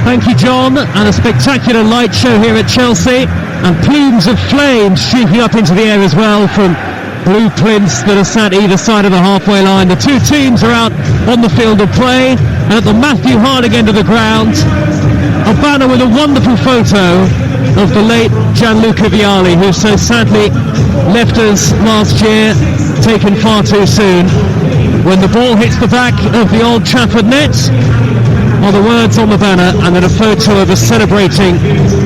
Thank you, John. And a spectacular light show here at Chelsea, and plumes of flame shooting up into the air as well from blue plinths that are sat either side of the halfway line. The two teams are out on the field of play, and at the Matthew Harding end of the ground, a banner with a wonderful photo of the late Gianluca Vialli, who so sadly left us last year, taken far too soon. When the ball hits the back of the Old Trafford net are the words on the banner, and then a photo of us celebrating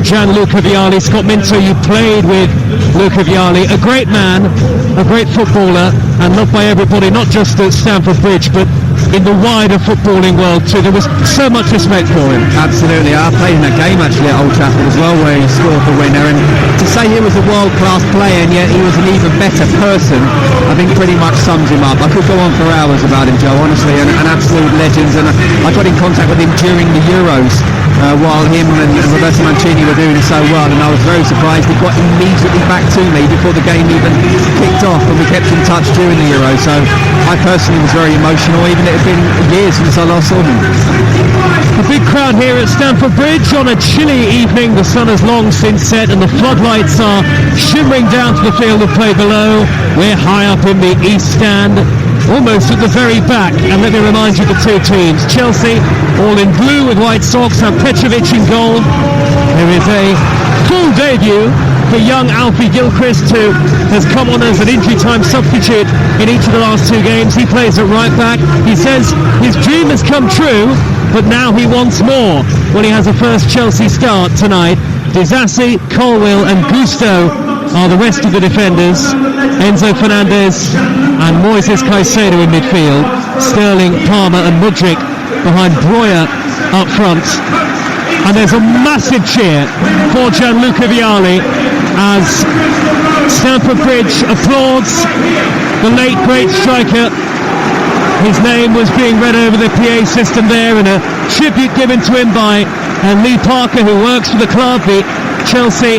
Gianluca Vialli. Scott Minto, you played with Luca Vialli, a great man, a great footballer, and loved by everybody, not just at Stamford Bridge, but in the wider footballing world too. There was so much respect for him. Absolutely. I played in that game actually at Old Trafford as well, where he scored the winner, and to say he was a world-class player and yet he was an even better person, I think pretty much sums him up. I could go on for hours about him, Joe, honestly, an absolute legend. And I got in contact with him during the Euros while him and Roberto Mancini were doing so well, and I was very surprised. He got immediately back to me before the game even kicked off, and we kept in touch during the Euros. So I personally was very emotional, even it had been years since I last saw him. A big crowd here at Stamford Bridge on a chilly evening. The sun has long since set and the floodlights are shimmering down to the field of play below. We're high up in the East Stand, almost at the very back, and let me remind you the two teams. Chelsea all in blue with white socks, and Petrovic in gold. There is a full debut for young Alfie Gilchrist, who has come on as an injury time substitute in each of the last two games. He plays at right back. He says his dream has come true, but now he wants more when he has a first Chelsea start tonight. Disasi, Colwill and Gusto are the rest of the defenders. Enzo Fernandez and Moises Caicedo in midfield. Sterling, Palmer and Mudryk behind Breuer up front. And there's a massive cheer for Gianluca Vialli as Stamford Bridge applauds the late great striker. His name was being read over the PA system there, and a tribute given to him by Lee Parker, who works for the club, the Chelsea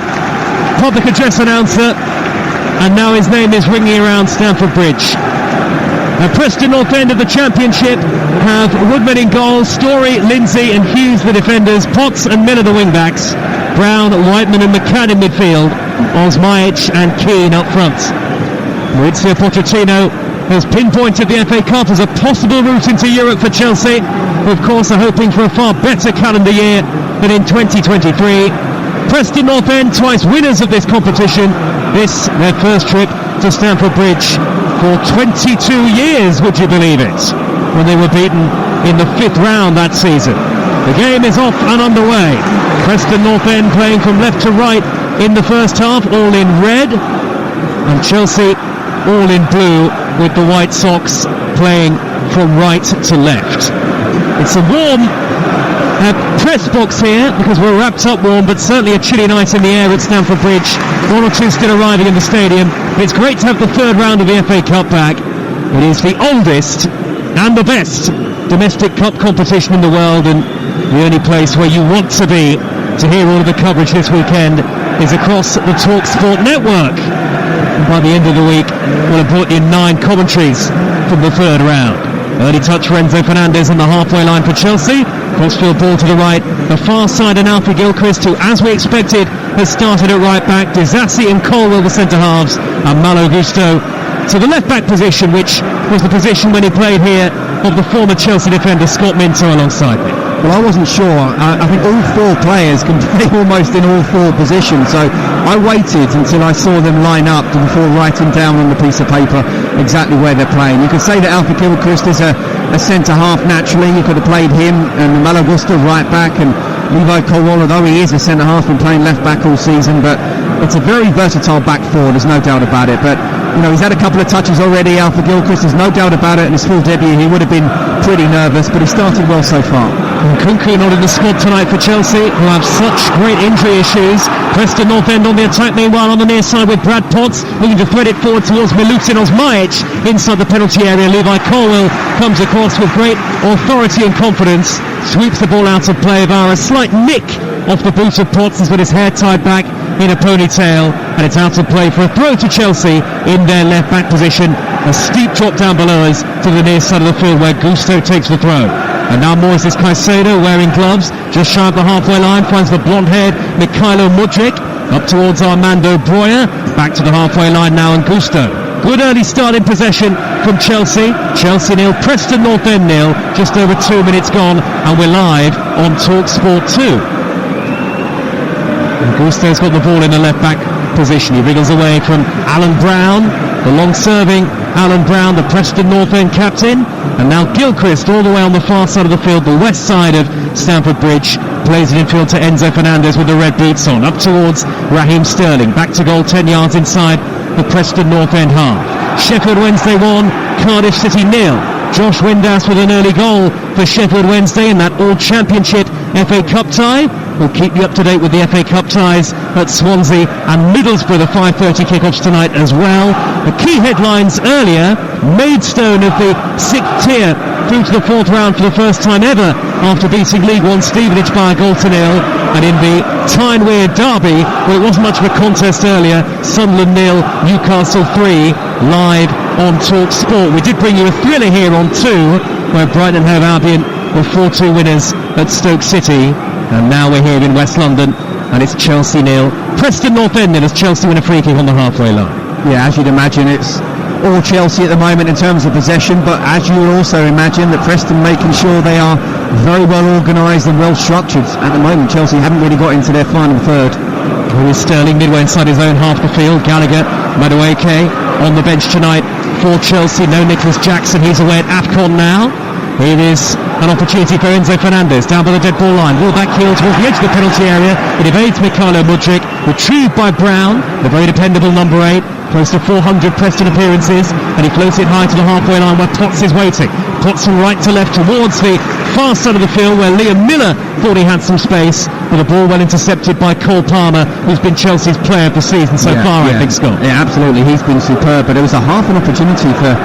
public address announcer, and now his name is ringing around Stamford Bridge. Preston Northend of the Championship have Woodman in goal, Story, Lindsay and Hughes the defenders, Potts and Miller the wing-backs, Brown, Whiteman and McCann in midfield, Osmajic and Keane up front. Maurizio Pochettino has pinpointed the FA Cup as a possible route into Europe for Chelsea, who of course are hoping for a far better calendar year than in 2023. Preston Northend, twice winners of this competition, this their first trip to Stamford Bridge for 22 years, would you believe it, when they were beaten in the 5th round that season. The game is off and underway. Preston Northend playing from left to right in the first half, all in red, and Chelsea all in blue, with the White Sox playing from right to left. It's a warm press box here because we're wrapped up warm, but certainly a chilly night in the air at Stamford Bridge. One or two still arriving in the stadium. It's great to have the third round of the FA Cup back. It is the oldest and the best domestic cup competition in the world, and the only place where you want to be to hear all of the coverage this weekend is across the TalkSport network. And by the end of the week, we'll have brought you 9 commentaries from the third round. Early touch for Enzo Fernandez on the halfway line for Chelsea. Crossfield ball to the right. The far side and Alfie Gilchrist, who, as we expected, has started at right back. Disasi and Colwill the centre halves, and Malo Gusto to the left back position, which was the position when he played here of the former Chelsea defender Scott Minto alongside me. Well, I wasn't sure. I think all 4 players can play almost in all 4 positions, so I waited until I saw them line up before writing down on the piece of paper exactly where they're playing. You could say that Alfie Gilchrist is a centre half naturally. You could have played him and Malo Gusto right back, and Levi Colwill, although he is a centre half, been playing left back all season, but it's a very versatile back four, there's no doubt about it. But you know, he's had a couple of touches already, Alfie Gilchrist, there's no doubt about it. In his full debut he would have been pretty nervous, but he started well so far. And Kunku not in the squad tonight for Chelsea, who have such great injury issues. Preston Northend on the attack meanwhile on the near side with Brad Potts looking to thread it forward towards Milutin Osmajic inside the penalty area. Levi Colwill comes across with great authority and confidence, sweeps the ball out of play via a slight nick off the boot of Potts with his hair tied back in a ponytail, and it's out of play for a throw to Chelsea in their left back position. A steep drop down below us to the near side of the field where Gusto takes the throw. And now Moises Caicedo wearing gloves, just shy of the halfway line, finds the blonde-haired Mikhailo Mudryk, up towards Armando Broja, back to the halfway line now, and Gusto. Good early start in possession from Chelsea. Chelsea 0, Preston Northend 0, just over 2 minutes gone, and we're live on TalkSport 2. And Gusto's got the ball in the left-back position. He wriggles away from Alan Brown, the long-serving Alan Brown, the Preston Northend captain. And now Gilchrist all the way on the far side of the field, the west side of Stamford Bridge, plays it infield to Enzo Fernandez with the red boots on, up towards Raheem Sterling, back to goal 10 yards inside the Preston Northend half. Sheffield Wednesday 1, Cardiff City 0. Josh Windass with an early goal for Sheffield Wednesday in that All-Championship FA Cup tie. We'll keep you up to date with the FA Cup ties at Swansea and Middlesbrough, the 5:30 kickoffs tonight as well. The key headlines earlier: Maidstone of the 6th tier through to the 4th round for the first time ever after beating League One Stevenage by a goal to 0. And in the Tyne-Wear derby, well, it wasn't much of a contest earlier, Sunderland 0, Newcastle 3, live on TalkSport. We did bring you a thriller here on 2, where Brighton and Hove Albion were 4-2 winners at Stoke City. And now we're here in West London, and it's Chelsea 0, Preston Northend 0 as Chelsea win a free kick on the halfway line. Yeah, as you'd imagine, it's all Chelsea at the moment in terms of possession, but as you would also imagine that Preston making sure they are very well organised and well structured. At the moment, Chelsea haven't really got into their final third. Here is Sterling midway inside his own half the field. Gallagher, Madueke on the bench tonight for Chelsea. No Nicholas Jackson, he's away at AFCON now. Here is an opportunity for Enzo Fernandez down by the dead ball line. Ball back heel towards the edge of the penalty area. It evades Mikhailo Mudryk, retrieved by Brown, the very dependable number 8. Close to 400 Preston appearances, and he floats it high to the halfway line where Potts is waiting. Potts from right to left towards the far side of the field where Liam Miller thought he had some space, with the ball well intercepted by Cole Palmer, who's been Chelsea's player of the season so far, I think, Scott. Yeah, absolutely. He's been superb, but it was a half an opportunity for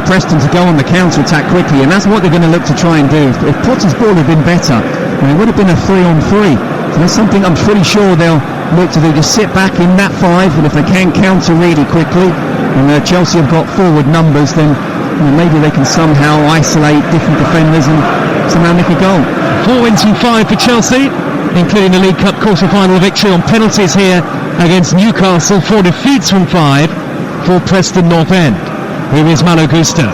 Preston to go on the counter-attack quickly, and that's what they're going to look to try and do. If Potter's ball had been better, it would have been a 3-on-3. So that's something I'm pretty sure they'll look to do, just sit back in that 5, and if they can counter really quickly, and Chelsea have got forward numbers, then maybe they can somehow isolate different defenders and somehow nick a goal. 4 wins from 5 for Chelsea, including the League Cup quarter-final victory on penalties here against Newcastle. 4 defeats from 5 for Preston Northend. Here is Malo Gusto.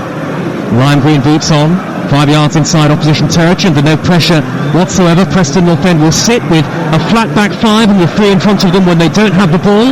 Lime green boots on, 5 yards inside opposition territory, under no pressure whatsoever. Preston Northend will sit with a flat back 5 and the 3 in front of them when they don't have the ball.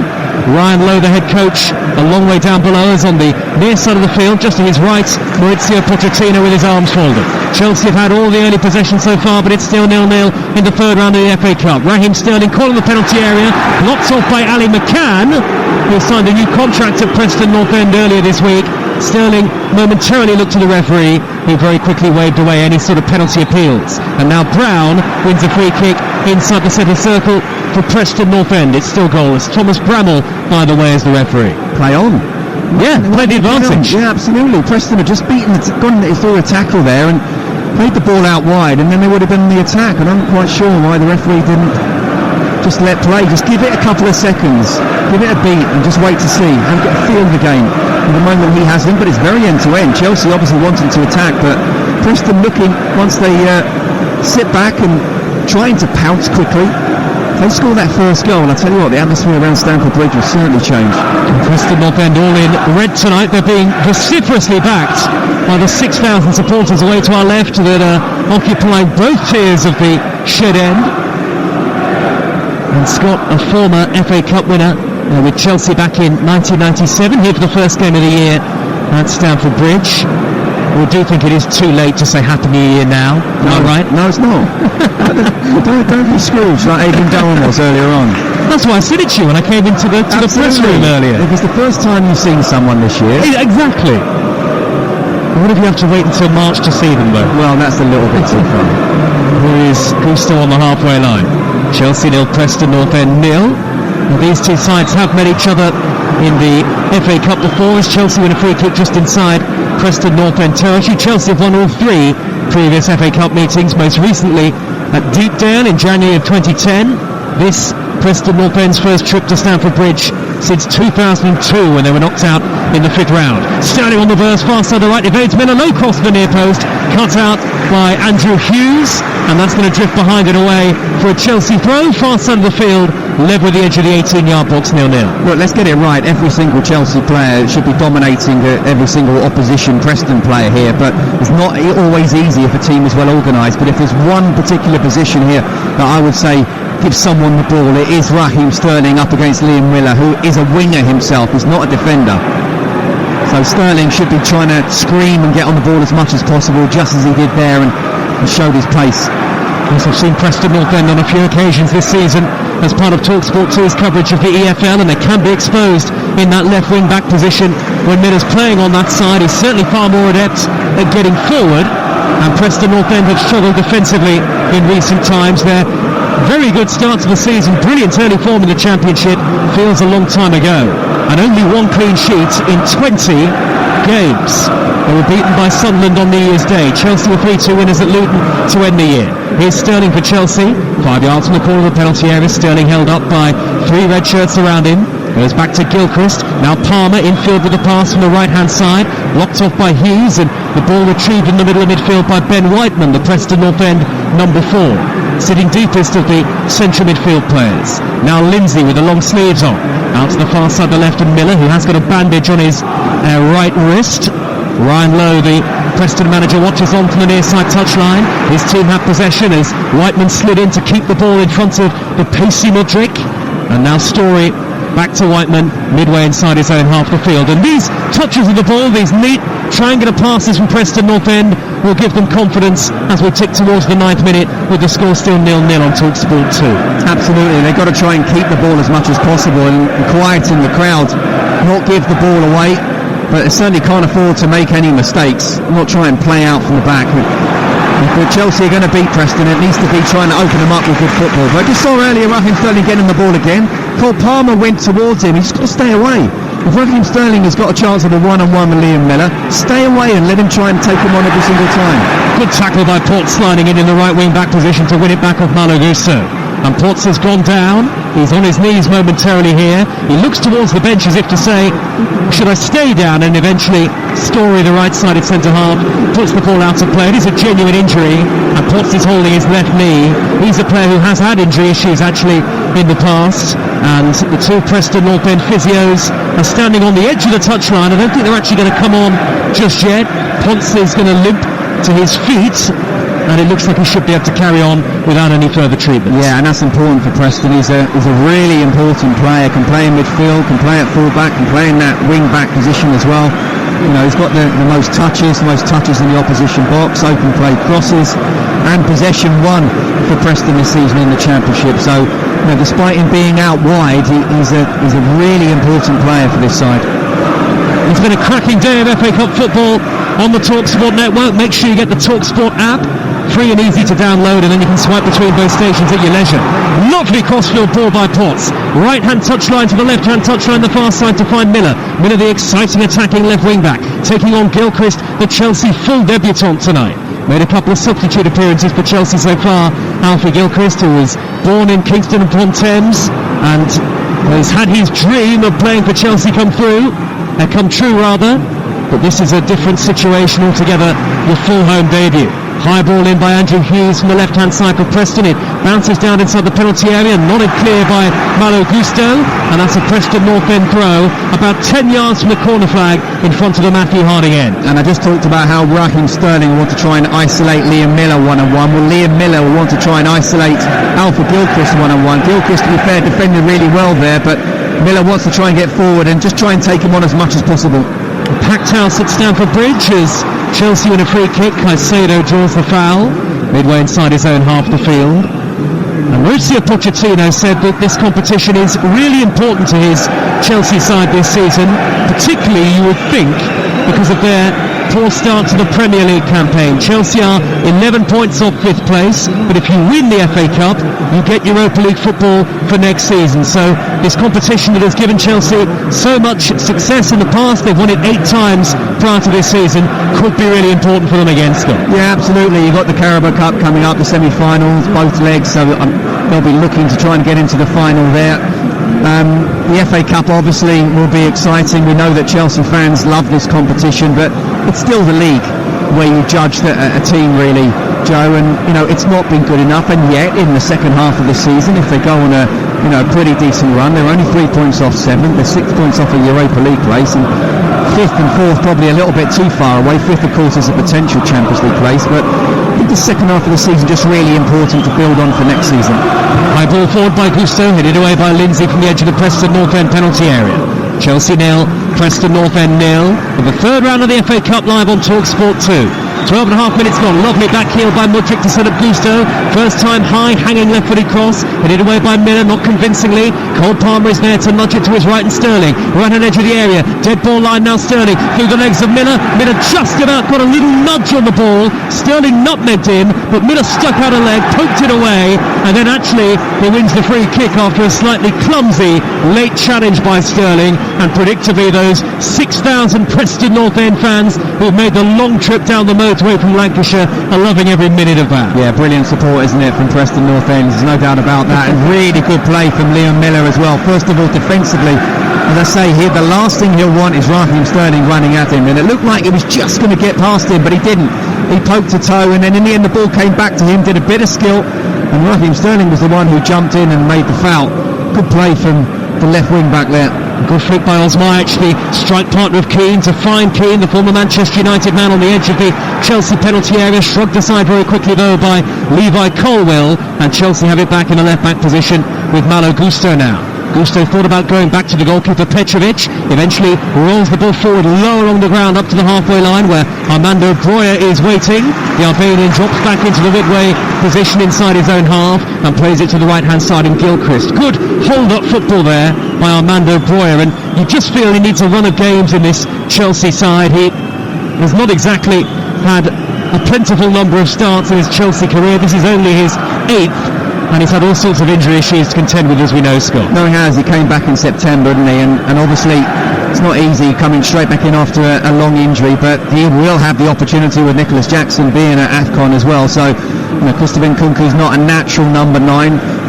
Ryan Lowe, the head coach, a long way down below, is on the near side of the field, just to his right, Maurizio Pochettino with his arms folded. Chelsea have had all the early possession so far, but it's still 0-0 in the 3rd round of the FA Cup. Raheem Sterling calling the penalty area, blocked off by Ali McCann, who signed a new contract at Preston Northend earlier this week. Sterling momentarily looked to the referee, who very quickly waved away any sort of penalty appeals. And now Brown wins a free kick inside the centre circle for Preston Northend. It's still goalless. Thomas Bramall, by the way, is the referee. Play on. Yeah, played the advantage. Yeah, absolutely. Preston had just gone through a tackle there and played the ball out wide, and then they would have been in the attack. And I'm not quite sure why the referee didn't just let play. Just give it a couple of seconds, give it a beat, and just wait to see and get a feel of the game. At the moment he hasn't, but it's very end-to-end. Chelsea obviously wanting to attack, but Preston looking, once they sit back and trying to pounce quickly. If they score that first goal, I'll tell you what, the atmosphere around Stamford Bridge will certainly change. Preston Northend all in red tonight. They're being vociferously backed by the 6,000 supporters away to our left that are occupying both tiers of the shed end. And Scott, a former FA Cup winner with Chelsea back in 1997, here for the first game of the year at Stamford Bridge. We do think it is too late to say Happy New Year now. No, right? No, it's not. don't be Scrooge like Adrian Durham was earlier on. That's why I said it to you when I came into the press room earlier. It was the first time you've seen someone this year. Exactly. What if you have to wait until March to see them, though? Well, that's a little bit too far. Here is Gusto on the halfway line. Chelsea 0, Preston Northend 0. Well, these two sides have met each other in the FA Cup before, as Chelsea win a free kick just inside Preston Northend territory. Chelsea have won all 3 previous FA Cup meetings, most recently at Deepdale in January of 2010. This Preston Northend's first trip to Stamford Bridge since 2002 when they were knocked out in the 5th round. Sterling on the verse, far side of the right, evades Miller, low cross to the near post, cut out by Andrew Hughes, and that's going to drift behind and away for a Chelsea throw, far side of the field, level with the edge of the 18-yard box, 0-0. Look, let's get it right. Every single Chelsea player should be dominating every single opposition Preston player here, but it's not always easy if a team is well organised. But if there's one particular position here that I would say give someone the ball, it is Raheem Sterling up against Liam Miller, who is a winger himself, he's not a defender. So Sterling should be trying to scream and get on the ball as much as possible, just as he did there, and showed his pace. Yes, I've seen Preston Northend on a few occasions this season as part of TalkSport 2's coverage of the EFL, and they can be exposed in that left wing back position when Miller's playing on that side. He's certainly far more adept at getting forward, and Preston Northend have struggled defensively in recent times. Their very good start to the season, brilliant early form in the Championship, feels a long time ago, and only one clean sheet in 20 games. They were beaten by Sunderland on New Year's Day. Chelsea were 3-2 winners at Luton to end the year. Here's Sterling for Chelsea, 5 yards from the corner of the penalty area. Sterling held up by 3 red shirts around him. Goes back to Gilchrist. Now Palmer infield with the pass from the right hand side, blocked off by Hughes, and the ball retrieved in the middle of midfield by Ben Whiteman, the Preston Northend number 4, sitting deepest of the central midfield players. Now Lindsay with the long sleeves on, out to the far side, the left, and Miller, who has got a bandage on his right wrist. Ryan Lowe, the Preston manager, watches on from the near side touchline. His team have possession as Whiteman slid in to keep the ball in front of the pacey Mudryk, and now Story back to Whiteman midway inside his own half of the field. And these touches of the ball, these neat triangular passes from Preston Northend, will give them confidence as we tick towards the 9th minute with the score still 0-0 on TalkSport 2. Absolutely, they've got to try and keep the ball as much as possible and quieten the crowd, not give the ball away, but they certainly can't afford to make any mistakes, not try and play out from the back. If Chelsea are going to beat Preston, it needs to be trying to open them up with good football. But I just saw earlier Raheem Sterling getting the ball again. Cole Palmer went towards him. He's got to stay away. If Raheem Sterling has got a chance of a one-on-one with Liam Miller, stay away and let him try and take him on every single time. Good tackle by Ports, sliding in the right wing back position to win it back off Malo Gusto. And Ports has gone down. He's on his knees momentarily here. He looks towards the bench as if to say, should I stay down? And eventually Story, the right-sided centre-half, puts the ball out of play. It is a genuine injury, and Ports is holding his left knee. He's a player who has had injury issues actually in the past, and the 2 Preston Northend physios are standing on the edge of the touchline. I don't think they're actually going to come on just yet. Ponce is going to limp to his feet, and it looks like he should be able to carry on without any further treatment. Yeah, and that's important for Preston. He's a really important player. Can play in midfield, can play at full-back, can play in that wing-back position as well. You know, he's got the most touches in the opposition box, open play crosses, and possession won for Preston this season in the Championship. So, you know, despite him being out wide, he's a really important player for this side. It's been a cracking day of FA Cup football on the TalkSport network. Make sure you get the TalkSport app, free and easy to download, and then you can swipe between both stations at your leisure. Lovely crossfield ball by Potts. Right hand touchline to the left hand touchline, the far side to find Miller. Miller, the exciting attacking left wing back, taking on Gilchrist, the Chelsea full debutant tonight. Made a couple of substitute appearances for Chelsea so far. Alfie Gilchrist, who was born in Kingston upon Thames and has had his dream of playing for Chelsea come true, but this is a different situation altogether, the full home debut. High ball in by Andrew Hughes from the left hand side for Preston. It bounces down inside the penalty area, nodded clear by Malo Gusto, and that's a Preston Northend throw about 10 yards from the corner flag in front of the Matthew Harding end. And I just talked about how Raheem Sterling will want to try and isolate Liam Miller one-on-one. Well, Liam Miller will want to try and isolate Alfred Gilchrist one-on-one. Gilchrist, to be fair, defended really well there, but Miller wants to try and get forward and just try and take him on as much as possible. A packed house at Stamford Bridge as Chelsea win a free kick. Caicedo draws the foul midway inside his own half the field. And Mauricio Pochettino said that this competition is really important to his Chelsea side this season, particularly, you would think, because of their poor start to the Premier League campaign. Chelsea are 11 points off 5th place, but if you win the FA Cup, you get Europa League football for next season. So this competition that has given Chelsea so much success in the past, they've won it 8 times prior to this season, could be really important for them again, Scott. Yeah, absolutely. You've got the Carabao Cup coming up, the semi-finals, both legs, so they'll be looking to try and get into the final there. The FA Cup obviously will be exciting. We know that Chelsea fans love this competition, but it's still the league where you judge a team really, Joe, and it's not been good enough. And yet in the second half of the season, if they go on a pretty decent run, they're only 3 points off 7th, they're 6 points off a Europa League place, and 5th and 4th probably a little bit too far away. 5th of course is a potential Champions League place, but I think the second half of the season just really important to build on for next season. High ball forward by Gusto, headed away by Lindsay from the edge of the Preston Northend penalty area. Chelsea 0, Preston Northend 0. For the third round of the FA Cup live on TalkSport 2. 12 and a half minutes gone. Lovely back heel by Mudryk to set up Gusto. First time high, hanging left-footed cross. Headed away by Miller, not convincingly. Cole Palmer is there to nudge it to his right, and Sterling right on edge of the area. Dead ball line now. Sterling through the legs of Miller. Miller just about got a little nudge on the ball. Sterling nutmegged him, but Miller stuck out a leg, poked it away, and then actually he wins the free kick after a slightly clumsy late challenge by Sterling. And predictably, those 6,000 Preston Northend fans who've made the long trip down the motorway from Lancashire are loving every minute of that. Yeah, brilliant support, isn't it, from Preston Northend? There's no doubt about that. And really good play from Liam Miller as well. First of all, defensively, as I say here, the last thing he'll want is Raheem Sterling running at him, and it looked like it was just going to get past him, but he didn't. He poked a toe, and then in the end the ball came back to him, did a bit of skill, and Raheem Sterling was the one who jumped in and made the foul. Good play from the left wing back there. Good flick by Osmajic, the strike partner of Keane, to find Keane, the former Manchester United man, on the edge of the Chelsea penalty area. Shrugged aside very quickly though by Levi Colwill, and Chelsea have it back in the left back position with Malo Gusto now. Gusto thought about going back to the goalkeeper Petrovic, eventually rolls the ball forward low along the ground up to the halfway line where Armando Broja is waiting. The Albanian drops back into the midway position inside his own half and plays it to the right hand side in Gilchrist. Good hold up football there by Armando Broja, and you just feel he needs a run of games in this Chelsea side. He has not exactly had a plentiful number of starts in his Chelsea career. This is only his 8th. And he's had all sorts of injury issues to contend with, as we know, Scott. No, he has. He came back in September, didn't he? And obviously, it's not easy coming straight back in after a long injury, but he will have the opportunity with Nicholas Jackson being at AFCON as well. So, Christopher Nkunku's not a natural number 9.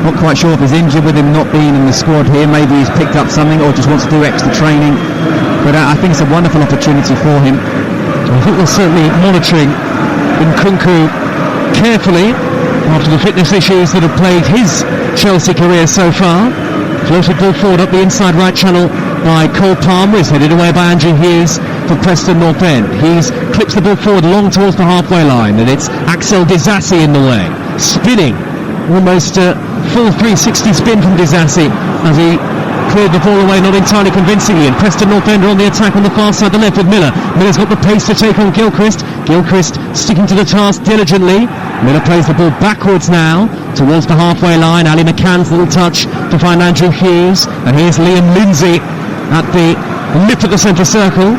Not quite sure if he's injured with him not being in the squad here. Maybe he's picked up something or just wants to do extra training. But I think it's a wonderful opportunity for him. I think we're certainly monitoring Nkunku carefully after the fitness issues that have plagued his Chelsea career so far. Floated ball forward up the inside right channel by Cole Palmer, is headed away by Andrew Hughes for Preston Northend. Hughes clips the ball forward long towards the halfway line, and it's Axel Disasi in the way, spinning, almost a full 360 spin from Disasi as he cleared the ball away, not entirely convincingly, and Preston Northend are on the attack on the far side, the left with Miller. Miller's got the pace to take on Gilchrist. Gilchrist sticking to the task diligently. Miller plays the ball backwards now towards the halfway line. Ali McCann's little touch to find Andrew Hughes, and here's Liam Lindsay at the lip of the centre circle.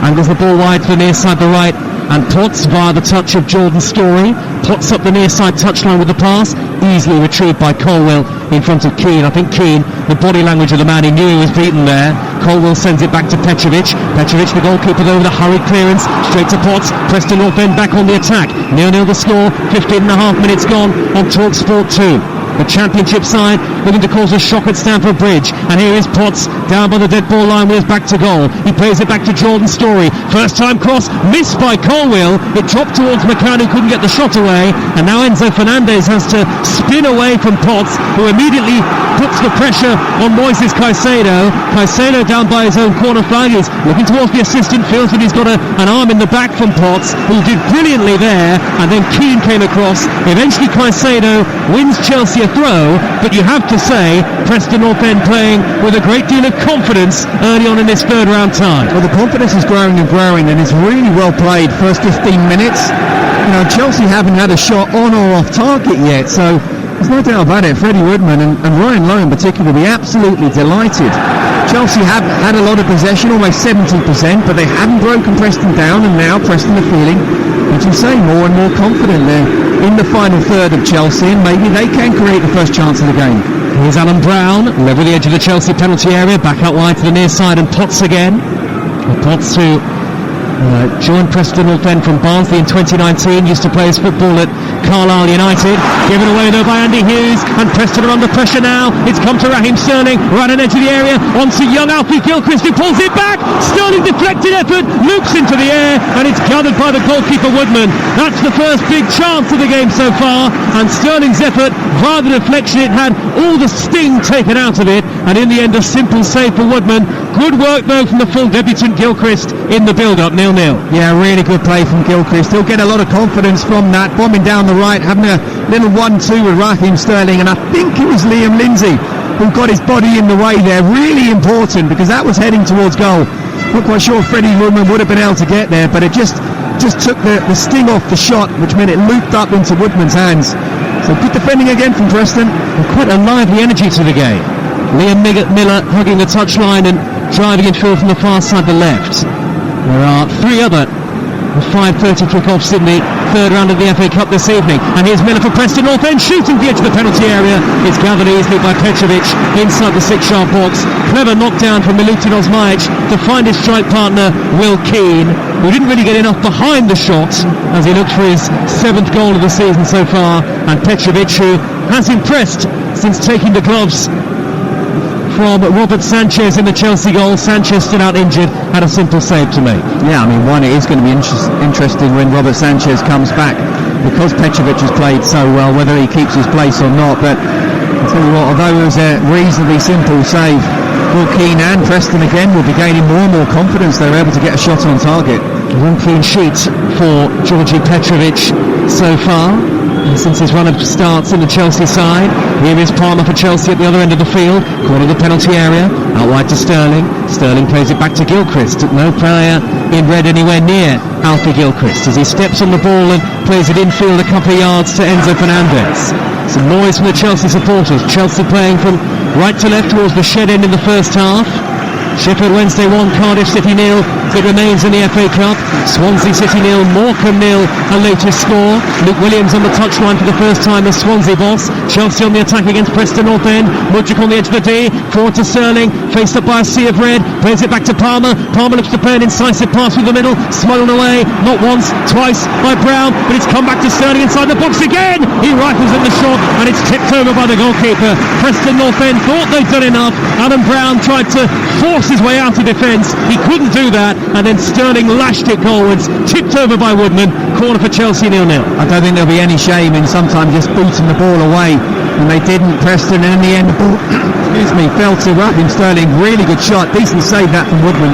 Angles the ball wide to the near side, the right, and Potts via the touch of Jordan Storey. Potts up the near side touchline with the pass, easily retrieved by Colwill in front of Keane. I think Keane, the body language of the man, he knew he was beaten there. Colwill sends it back to Petrovic. Petrovic, the goalkeeper, over the hurried clearance straight to Potts. Preston Northend back on the attack. 0-0 the score, 15 and a half minutes gone on TalkSport 2. The championship side looking to cause a shock at Stamford Bridge, and here is Potts down by the dead ball line with his back to goal. He plays it back to Jordan Storey. First time cross missed by Colwill. It dropped towards McCann, who couldn't get the shot away, and now Enzo Fernandez has to spin away from Potts, who immediately puts the pressure on Moises Caicedo. Caicedo down by his own corner flag is looking towards the assistant, feels that he's got an arm in the back from Potts, who did brilliantly there, and then Keane came across. Eventually Caicedo wins Chelsea a throw, but you have to say Preston Northend playing with a great deal of confidence early on in this third round time. Well, the confidence is growing and growing, and it's really well played first 15 minutes. Chelsea haven't had a shot on or off target yet, so there's no doubt about it. Freddie Woodman and Ryan Lowe in particular will be absolutely delighted. Chelsea have had a lot of possession, almost 70%, but they haven't broken Preston down, and now Preston are feeling, as you say, more and more confident. They're in the final third of Chelsea, and maybe they can create the first chance of the game. Here's Alan Brown, level the edge of the Chelsea penalty area, back out wide to the near side, and Potts again. Potts, who joined Preston Northend from Barnsley in 2019, used to play his football at Carlisle United. Given away though by Andy Hughes, and Preston are under pressure now. It's come to Raheem Sterling, right on the edge of the area, onto young Alfie Gilchrist, who pulls it back. Sterling deflected effort, loops into the air, and it's gathered by the goalkeeper Woodman. That's the first big chance of the game so far, and Sterling's effort, via the deflection, it had all the sting taken out of it, and in the end a simple save for Woodman. Good work though from the full debutant Gilchrist in the build-up, 0-0. Yeah, really good play from Gilchrist. He'll get a lot of confidence from that, bombing down the right, having a little 1-2 with Raheem Sterling, and I think it was Liam Lindsay who got his body in the way there. Really important, because that was heading towards goal. Not quite sure Freddie Woodman would have been able to get there, but it just took the sting off the shot, which meant it looped up into Woodman's hands. So good defending again from Preston. And quite a lively energy to the game. Liam Miller hugging the touchline and driving in field from the far side, the left. There are 3 other 5:30 kick-offs in the third round of the FA Cup this evening, and here's Miller for Preston Northend, shooting the edge of the penalty area. It's gathered easily by Petrovic inside the 6-yard box. Clever knockdown from Milutin Osmajic to find his strike partner Will Keane, who didn't really get enough behind the shot as he looked for his 7th goal of the season so far. And Petrovic, who has impressed since taking the gloves from Robert Sanchez in the Chelsea goal. Sanchez stood out injured, had a simple save to make. Yeah, I mean, it is going to be interesting when Robert Sanchez comes back, because Petrovic has played so well, whether he keeps his place or not. But I'll tell you what, although it was a reasonably simple save, Will Keane and Preston again will be gaining more and more confidence. They were able to get a shot on target. One clean sheet for Georgi Petrovic so far since his run of starts in the Chelsea side. Here is Palmer for Chelsea at the other end of the field, corner of the penalty area, out wide to Sterling. Sterling plays it back to Gilchrist. No player in red anywhere near Alfie Gilchrist as he steps on the ball and plays it infield a couple of yards to Enzo Fernandez. Some noise from the Chelsea supporters. Chelsea playing from right to left towards the shed end in the first half. Sheffield Wednesday 1, Cardiff City 0. It remains in the FA Cup. Swansea City 0, Morecambe 0, a latest score. Luke Williams on the touchline for the first time as Swansea boss. Chelsea on the attack against Preston Northend. Mudryk on the edge of the D, forward to Sterling, faced up by a sea of red, plays it back to Palmer. Palmer looks to play an incisive pass through the middle, smuggled away, not once, twice by Brown, but it's come back to Sterling inside the box again. He rifles at the shot and it's tipped over by the goalkeeper. Preston Northend thought they'd done enough. Adam Brown tried to force his way out of defence. He couldn't do that, and then Sterling lashed it goalwards, tipped over by Woodman. Corner for Chelsea, 0-0. I don't think there'll be any shame in sometimes just booting the ball away, and they didn't. Preston, and in the end the ball fell to Raheem Sterling. Really good shot, decent save that from Woodman.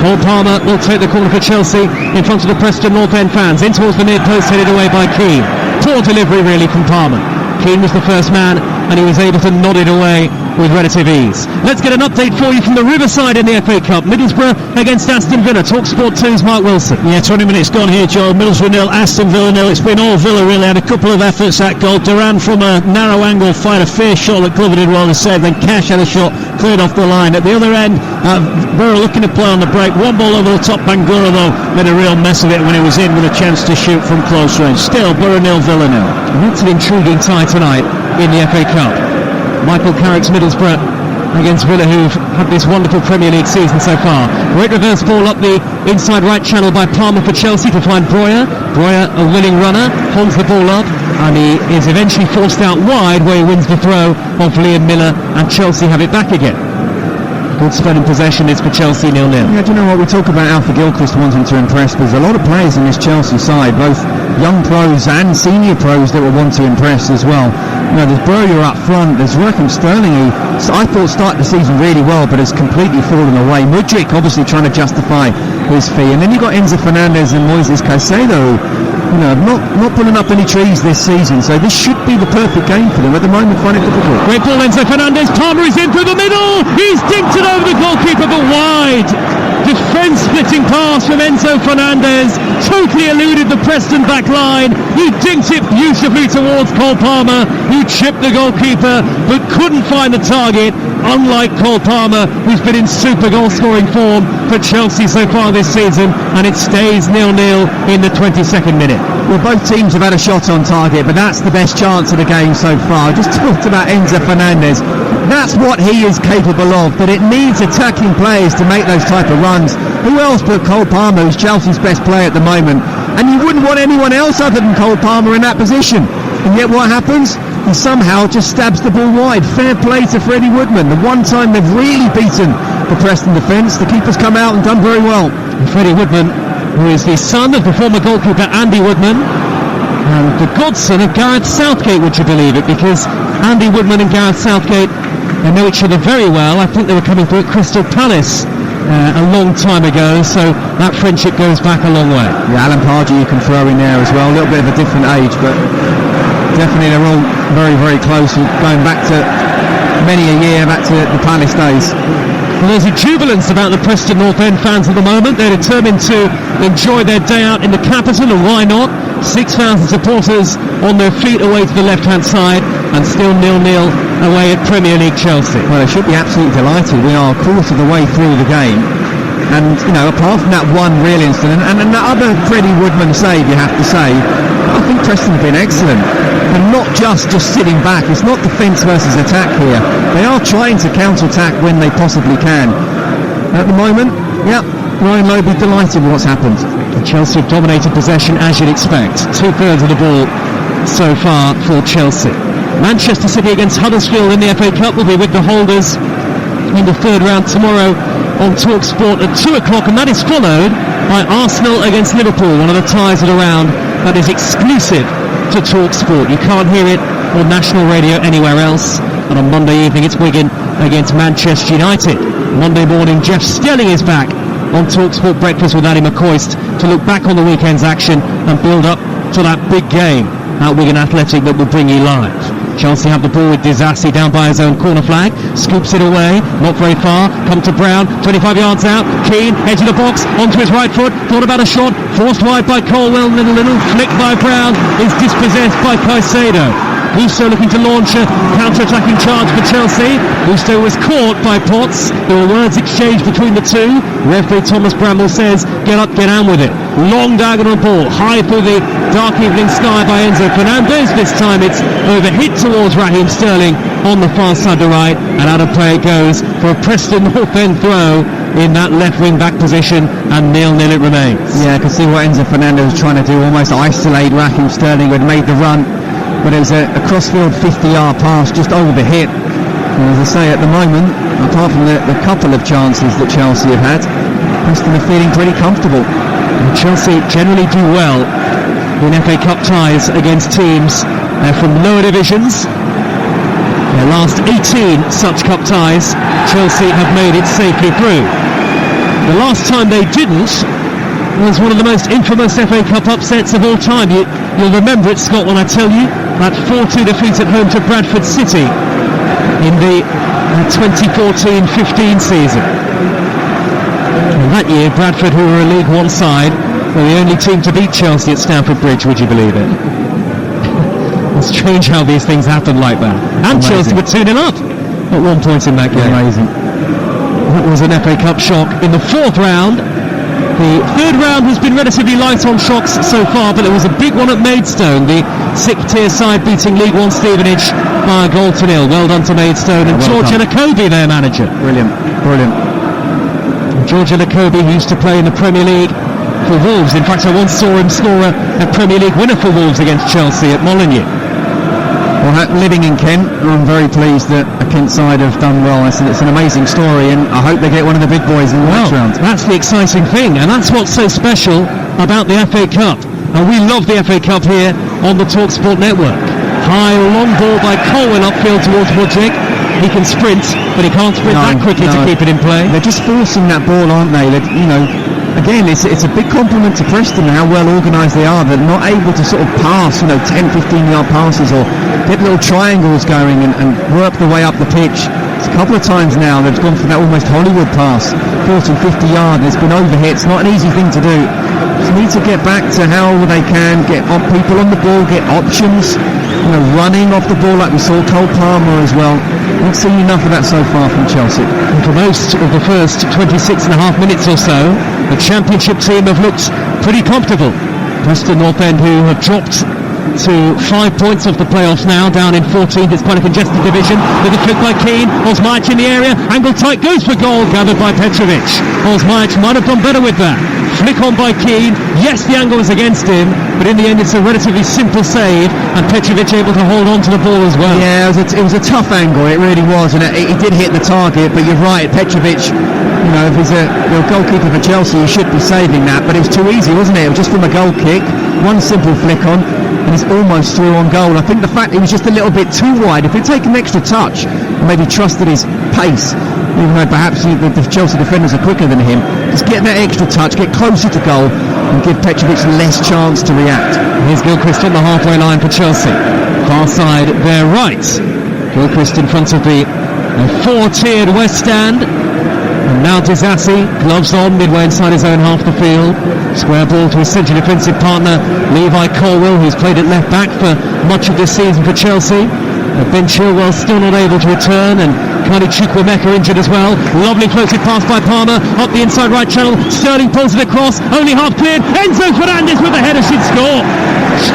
Paul Palmer will take the corner for Chelsea in front of the Preston North End fans. In towards the near post, headed away by Keane. Poor delivery really from Palmer. Keane was the first man and he was able to nod it away with relative ease. Let's get an update for you from the Riverside in the FA Cup. Middlesbrough against Aston Villa. TalkSport 2's Mark Wilson. Yeah, 20 minutes gone here, Joe. Middlesbrough 0, Aston Villa 0. It's been all Villa really. Had a couple of efforts at goal. Duran from a narrow angle fired a fair shot that Glover did well to save. Then Cash had a shot cleared off the line. At the other end, Borough looking to play on the break. One ball over the top. Bangura though made a real mess of it when he was in with a chance to shoot from close range. Still Borough 0, Villa 0. That's an intriguing tie tonight in the FA Cup. Michael Carrick's Middlesbrough against Villa, who've had this wonderful Premier League season so far. Great reverse ball up the inside right channel by Palmer for Chelsea to find Breuer. Breuer, a winning runner, holds the ball up and he is eventually forced out wide where he wins the throw off Liam Miller, and Chelsea have it back again. Good spell in possession is for Chelsea, 0-0. Yeah, do you know what, we talk about Alfie Gilchrist wanting to impress, but there's a lot of players in this Chelsea side, both young pros and senior pros, that will want to impress as well. You know, there's Breuer up front, there's Raheem Sterling, who I thought started the season really well but has completely fallen away. Mudryk obviously trying to justify his fee, and then you've got Enzo Fernandez and Moises Caicedo, you know, not pulling up any trees this season, so this should be the perfect game for them. At the moment, find it difficult. Great ball, Enzo Fernandez. Palmer is in through the middle. He's dinked it over the goalkeeper, but wide. Defence-splitting pass from Enzo Fernandez. Totally eluded the Preston back line. He dinked it beautifully towards Cole Palmer, who chipped the goalkeeper, but couldn't find the target. Unlike Cole Palmer, who's been in super goal-scoring form for Chelsea so far this season, and it stays 0-0 in the 22nd minute. Well, both teams have had a shot on target, but that's the best chance of the game so far. Just talked about Enzo Fernandez. That's what he is capable of, but it needs attacking players to make those type of runs. Who else but Cole Palmer, who's Chelsea's best player at the moment? And you wouldn't want anyone else other than Cole Palmer in that position. And yet what happens? He somehow just stabs the ball wide. Fair play to Freddie Woodman. The one time they've really beaten the Preston defence, the keeper's come out and done very well. And Freddie Woodman, who is the son of the former goalkeeper Andy Woodman, and the godson of Gareth Southgate, would you believe it? Because Andy Woodman and Gareth Southgate, they know each other very well. I think they were coming through at Crystal Palace a long time ago, so that friendship goes back a long way. Yeah, Alan Pardew you can throw in there as well. A little bit of a different age, but definitely they're all very, very close, going back to many a year, back to the Palace days. Well, there's a jubilance about the Preston Northend fans at the moment. They're determined to enjoy their day out in the capital, and why not? 6,000 supporters on their feet away to the left-hand side, and still 0-0 away at Premier League Chelsea. Well, they should be absolutely delighted. We are a quarter of the way through the game, and you know, apart from that one real incident and that other Freddie Woodman save, you have to say, I think Preston have been excellent, and not just sitting back. It's not defence versus attack here. They are trying to counter-attack when they possibly can. At the moment, yeah, Ryan Lowe be delighted with what's happened. Chelsea have dominated possession, as you'd expect. 2/3 of the ball so far for Chelsea. Manchester City against Huddersfield in the FA Cup will be with the holders in the third round tomorrow on TalkSport at 2 o'clock, and that is followed by Arsenal against Liverpool, one of the ties of the round that is exclusive to TalkSport. You can't hear it on national radio anywhere else. And on Monday evening it's Wigan against Manchester United. Monday morning Jeff Stelling is back on TalkSport Breakfast with Andy McCoist to look back on the weekend's action and build up to that big game at Wigan Athletic that will bring you live. Chelsea have the ball with Disasi down by his own corner flag, scoops it away, not very far, come to Brown, 25 yards out, Keane, edge of the box, onto his right foot, thought about a shot, forced wide by Colwell, little flick by Brown, is dispossessed by Caicedo. Gusto looking to launch a counter-attacking charge for Chelsea. Gusto was caught by Potts. There were words exchanged between the two. Referee Thomas Bramble says, get up, get on with it. Long diagonal ball, high through the dark evening sky by Enzo Fernandez. This time it's overhit towards Raheem Sterling on the far side to right, and out of play it goes for a Preston Northend throw in that left wing back position, and 0-0 it remains. Yeah, I can see what Enzo Fernandez was trying to do, almost isolate Raheem Sterling, who had made the run. But it was a crossfield 50-yard pass just over the hit. And as I say, at the moment, apart from the couple of chances that Chelsea have had, Preston are feeling pretty comfortable. And Chelsea generally do well in FA Cup ties against teams from lower divisions. Their last 18 such cup ties, Chelsea have made it safely through. The last time they didn't was one of the most infamous FA Cup upsets of all time. You'll remember it, Scott, when I tell you that 4-2 defeat at home to Bradford City in the 2014-15 season. And that year, Bradford, who were a League One side, were the only team to beat Chelsea at Stamford Bridge, would you believe it? It's strange how these things happen like that. And Amazing. Chelsea were 2-0 up at one point in that game. Amazing. That was an FA Cup shock in the fourth round. The third round has been relatively light on shocks so far, but there was a big one at Maidstone, the sixth-tier side beating League One Stevenage by a goal to 0. Well done to Maidstone, and George Elokobi, their manager. Brilliant. George Elokobi used to play in the Premier League for Wolves. In fact, I once saw him score a Premier League winner for Wolves against Chelsea at Molineux. Well, living in Kent, I'm very pleased that a Kent side have done well. It's an amazing story, and I hope they get one of the big boys in the next round. That's the exciting thing, and that's what's so special about the FA Cup. And we love the FA Cup here on the TalkSport network. High, long ball by Colwell upfield towards Wojcik. He can sprint, but he can't sprint that quickly to keep it in play. They're just forcing that ball, aren't they? Again, it's a big compliment to Preston how well organised they are. They're not able to sort of pass, 10, 15-yard passes or get little triangles going and work the way up the pitch. It's a couple of times now they've gone for that almost Hollywood pass, 40, 50-yard, and it's been overhit. It's not an easy thing to do. Just need to get back to how they can get people on the ball, get options, running off the ball like we saw Cole Palmer as well. Not seen enough of that so far from Chelsea. And for most of the first 26 and a half minutes or so, the Championship team have looked pretty comfortable. Preston Northend, who have dropped to 5 points off the playoffs now, down in 14th. It's quite a congested division. With a flick by Keane, Osmajic in the area, angle tight, goes for goal, gathered by Petrovic. Osmajic might have done better with that. Flick on by Keane, yes, the angle is against him, but in the end it's a relatively simple save, and Petrovic able to hold on to the ball as well. Yeah, it was a tough angle, it really was, and he did hit the target, but you're right, Petrovic, if he's a goalkeeper for Chelsea, he should be saving that, but it was too easy, wasn't it? It was just from a goal kick, one simple flick on, and he's almost through on goal. I think the fact he was just a little bit too wide, if he'd taken an extra touch, and maybe trusted his pace, even though perhaps the Chelsea defenders are quicker than him, just get that extra touch, get closer to goal, and give Petrovic less chance to react. Here's Gilchrist on the halfway line for Chelsea. Far side, their right. Gilchrist in front of the four-tiered West Stand. And now Disassi, gloves on, midway inside his own half the field. Square ball to his central defensive partner, Levi Colwill, who's played at left back for much of this season for Chelsea. Ben Chilwell still not able to return, and Kani Chukwuemeka injured as well. Lovely floated pass by Palmer, up the inside right channel. Sterling pulls it across, only half cleared. Enzo Fernandez with a header should score.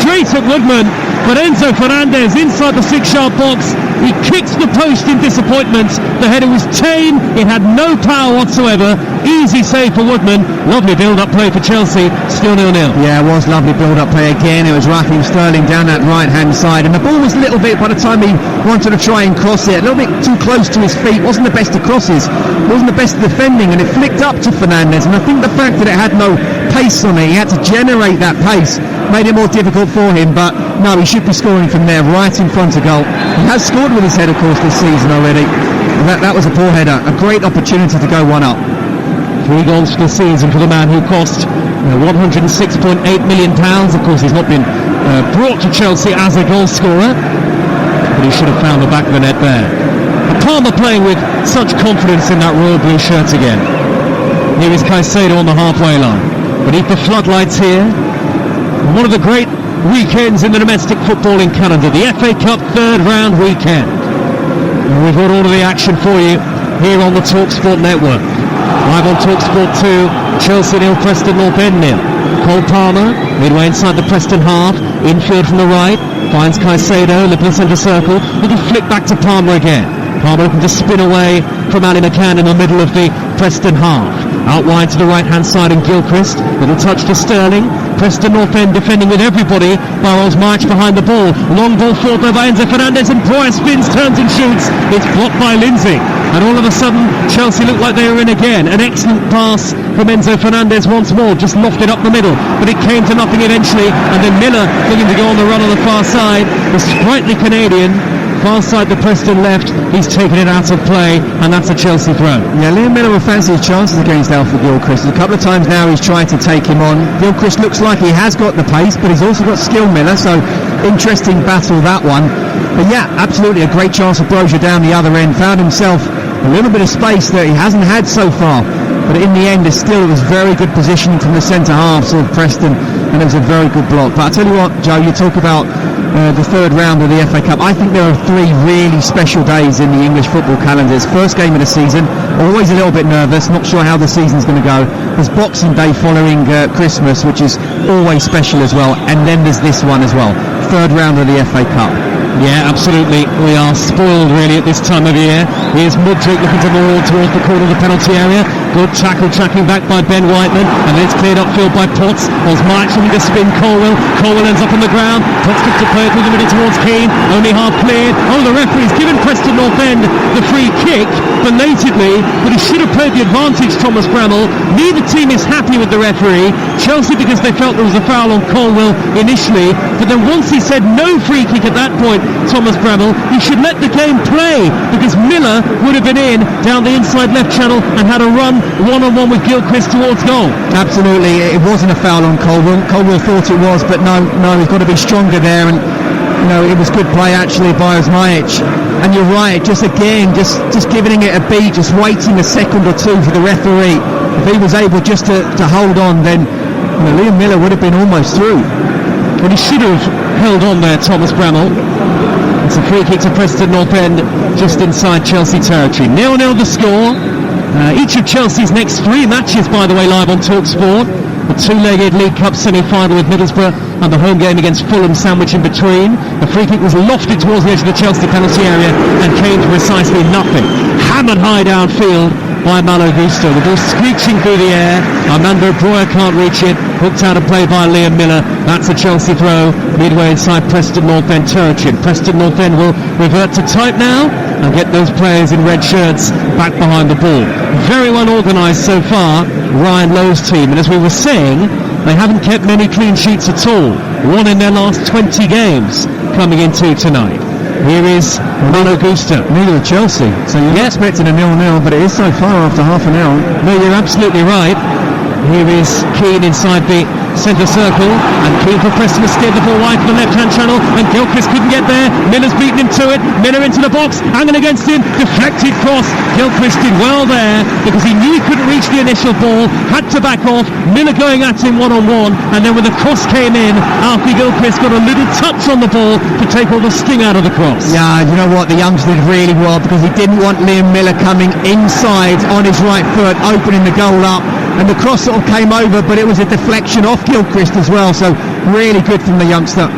Straight at Woodman, but Enzo Fernandez inside the 6-yard box. He kicks the post in disappointment. The header was tame, it had no power whatsoever. Easy save for Woodman. Lovely build-up play for Chelsea, still 0-0. Yeah, it was lovely build-up play again. It was Raheem Sterling down that right-hand side, and the ball was a little bit, by the time he wanted to try and cross it, a little bit too close to his feet. Wasn't the best of crosses, wasn't the best of defending, and it flicked up to Fernandez, and I think the fact that it had no pace on it, he had to generate that pace, made it more difficult for him. But no, he should be scoring from there, right in front of goal. He has scored with his head, of course, this season already. That was a poor header, a great opportunity to go 1-up. 3 goals for the season for the man who cost £106.8 million. Of course, he's not been brought to Chelsea as a goal scorer, but he should have found the back of the net there. And Palmer playing with such confidence in that royal blue shirt again. Here is Caicedo on the halfway line. Beneath the floodlights here, one of the great weekends in the domestic footballing calendar, the FA Cup third round weekend. And we've got all of the action for you here on the TalkSport network. Live on TalkSport 2, Chelsea 0, Preston Northend 0. Cole Palmer, midway inside the Preston half, infield from the right, finds Caicedo, Liverpool centre circle, little flick back to Palmer again. Palmer looking to spin away from Ali McCann in the middle of the Preston half. Out wide to the right-hand side in Gilchrist, little touch to Sterling. Preston Northend defending with everybody. Barrow's march behind the ball. Long ball forward by Enzo Fernandez, and Breuer spins, turns and shoots. It's blocked by Lindsay. And all of a sudden, Chelsea looked like they were in again. An excellent pass from Enzo Fernandez once more, just lofted up the middle. But it came to nothing eventually. And then Miller looking to go on the run on the far side. The sprightly Canadian, far side the Preston left, he's taken it out of play, and that's a Chelsea throw. Yeah, Liam Miller will fancy his chances against Alfred Gilchrist. A couple of times now he's tried to take him on. Gilchrist looks like he has got the pace, but he's also got skill, Miller, so interesting battle that one. But yeah, absolutely a great chance of Brozier down the other end. Found himself a little bit of space that he hasn't had so far, but in the end it was very good positioning from the centre halves of Preston, and it was a very good block. But I tell you what, Joe, you talk about the third round of the FA Cup. I think there are 3 really special days in the English football calendars. First game of the season, always a little bit nervous, not sure how the season's going to go. There's Boxing Day following Christmas, which is always special as well, and then there's this one as well, third round of the FA Cup. Yeah, absolutely. We are spoiled really at this time of year. Here's Mudryk looking to move towards the corner of the penalty area. Good tackle, tracking back by Ben Whiteman, and then it's cleared upfield by Potts. Osmajic looking to spin Colwill. Colwill ends up on the ground. Potts gets to play it through the middle towards Keane. Only half cleared. Oh, the referee's given Preston Northend the free kick belatedly, but he should have played the advantage, Thomas Bramall. Neither team is happy with the referee. Chelsea because they felt there was a foul on Colwill initially, but then once he said no free kick at that point, Thomas Bramall, he should let the game play, because Miller would have been in down the inside left channel and had a run one-on-one with Gilchrist towards goal. Absolutely, it wasn't a foul on Colwill. Colwill thought it was, but no, he's got to be stronger there, and it was good play actually by Osmajic. And you're right, just giving it a beat, just waiting a second or two for the referee. If he was able just to hold on, then Liam Miller would have been almost through. But he should have held on there, Thomas Bramall. It's a free kick to Preston Northend, just inside Chelsea territory. 0-0 the score. Each of Chelsea's next 3 matches, by the way, live on TalkSport. The two-legged League Cup semi-final with Middlesbrough and the home game against Fulham sandwiched in between. The free kick was lofted towards the edge of the Chelsea penalty area and came to precisely nothing. Hammered high downfield by Malo Gusto. The ball screeching through the air. Armando Broja can't reach it. Hooked out of play by Liam Miller. That's a Chelsea throw midway inside Preston Northend territory. Preston Northend will revert to type now and get those players in red shirts back behind the ball. Very well organised so far, Ryan Lowe's team. And as we were saying, they haven't kept many clean sheets at all. One in their last 20 games coming into tonight. Here is Malo Gusto. Neither of Chelsea. So you're expecting a 0-0, but it is so far after half an hour. No, you're absolutely right. Here is Keane inside the centre circle, and Keane for Preston has steered the ball wide to the left-hand channel, and Gilchrist couldn't get there. Miller's beaten him to it. Miller into the box, hanging against him, deflected cross. Gilchrist did well there because he knew he couldn't reach the initial ball, had to back off. Miller going at him one-on-one, and then when the cross came in, Alfie Gilchrist got a little touch on the ball to take all the sting out of the cross. Yeah, you know what, the youngster did really well because he didn't want Liam Miller coming inside on his right foot, opening the goal up. And the cross sort of came over, but it was a deflection off Gilchrist as well, so really good from the youngster.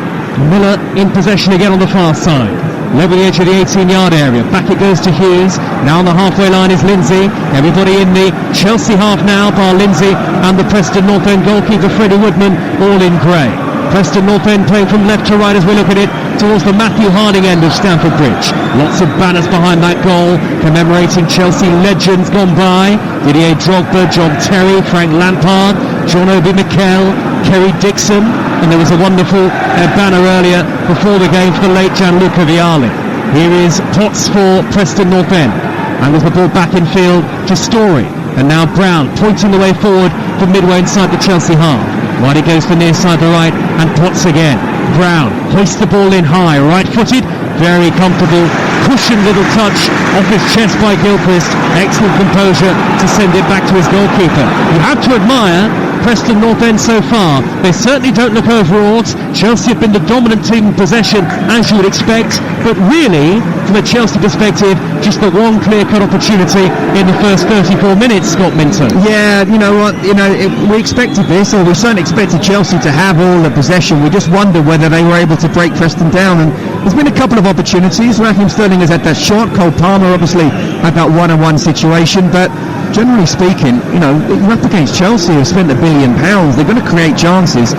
Miller in possession again on the far side. Level the edge of the 18-yard area. Back it goes to Hughes. Now on the halfway line is Lindsay. Everybody in the Chelsea half now, bar Lindsay and the Preston Northend goalkeeper Freddie Woodman, all in grey. Preston Northend playing from left to right as we look at it towards the Matthew Harding end of Stamford Bridge. Lots of banners behind that goal commemorating Chelsea legends gone by. Didier Drogba, John Terry, Frank Lampard, John Obi Mikel, Kerry Dixon, and there was a wonderful banner earlier before the game for the late Gianluca Vialli. Here is Potts for Preston Northend, and with the ball back in field to Story, and now Brown pointing the way forward from midway inside the Chelsea half. Wide it goes to near side to right, and Potts again. Brown hoists the ball in high, right-footed, very comfortable, cushioned little touch off his chest by Gilchrist. Excellent composure to send it back to his goalkeeper. You have to admire Preston Northend so far. They certainly don't look overawed. Chelsea have been the dominant team in possession, as you would expect, but really, from a Chelsea perspective, just the one clear-cut opportunity in the first 34 minutes, Scott Minto. Yeah, you know what, we expected this, or we certainly expected Chelsea to have all the possession. We just wondered whether they were able to break Preston down, and there's been a couple of opportunities. Raheem Sterling has had that shot. Cole Palmer obviously had that one-on-one situation, but generally speaking, you're up against Chelsea, who spent £1 billion. They're going to create chances,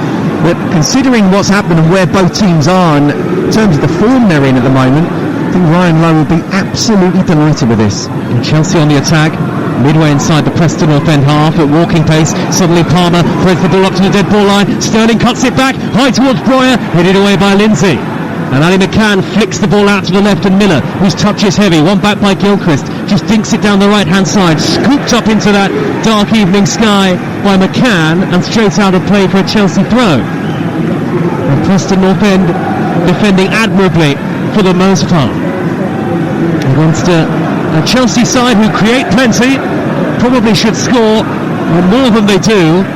but considering what's happened and where both teams are and in terms of the form they're in at the moment, I think Ryan Lowe will be absolutely delighted with this. And Chelsea on the attack, midway inside the Preston Northend half at walking pace. Suddenly Palmer throws the ball up to the dead ball line. Sterling cuts it back, high towards Broja, headed away by Lindsay. And Ali McCann flicks the ball out to the left, and Miller, whose touch is heavy, one back by Gilchrist, just dinks it down the right-hand side, scooped up into that dark evening sky by McCann, and straight out of play for a Chelsea throw. And Preston Northend defending admirably for the most part against a Chelsea side who create plenty, probably should score more than they do,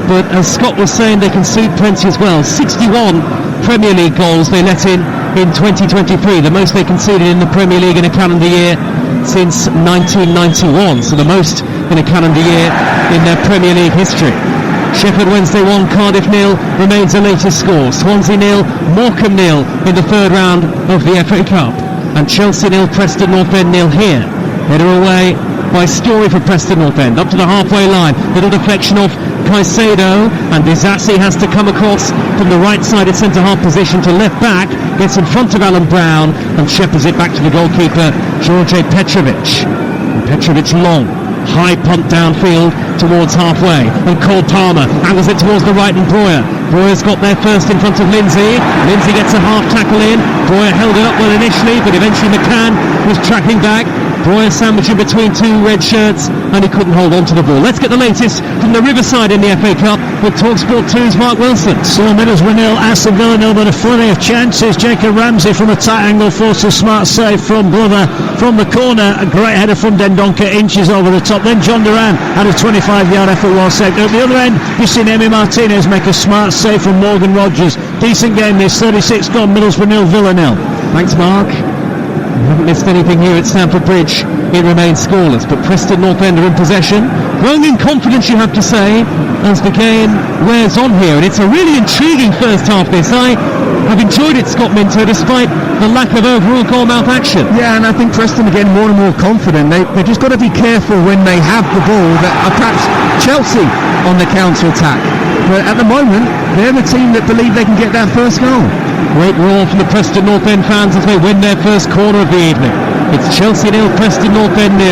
but as Scott was saying, they concede plenty as well. 61 Premier League goals they let in 2023, the most they conceded in the Premier League in a calendar year since 1991, so the most in a calendar year in their Premier League history. Sheffield Wednesday 1, Cardiff 0 remains the latest score. Swansea 0, Morecambe 0 in the third round of the FA Cup, and Chelsea 0, Preston Northend 0 here. Header away by Story for Preston Northend, up to the halfway line, little deflection off Caicedo, and Disasi has to come across from the right-sided centre-half position to left back, gets in front of Alan Brown and shepherds it back to the goalkeeper George Petrovic. And Petrovic long, high punt downfield towards halfway, and Cole Palmer angles it towards the right, and Broja's got there first in front of Lindsay. Lindsay gets a half tackle in. Broja held it up well initially, but eventually McCann was tracking back. Broja sandwiched in between two red shirts, and he couldn't hold on to the ball. Let's get the latest from the Riverside in the FA Cup with TalkSport 2's Mark Wilson. So Middlesbrough 0, Aston Villa 0, but a flurry of chances. Jacob Ramsey from a tight angle forced a smart save from Glover from the corner. A great header from Dendoncker, inches over the top. Then John Duran had a 25-yard effort, well saved. At the other end, you've seen Emi Martinez make a smart save from Morgan Rogers. Decent game this, 36 gone, Middlesbrough 0, Villa 0. Thanks, Mark. We haven't missed anything here at Stamford Bridge. It remains scoreless, but Preston Northend are in possession. growing in confidence, you have to say, as the game wears on here. And it's a really intriguing first half, this. I have enjoyed it, Scott Minto, despite the lack of overall goal-mouth action. Yeah, and I think Preston are getting more and more confident. They've just got to be careful when they have the ball. That perhaps Chelsea on the counter-attack. But at the moment, they're the team that believe they can get that first goal. Great roar from the Preston Northend fans as they win their first corner of the evening. It's Chelsea 0, Preston Northend 0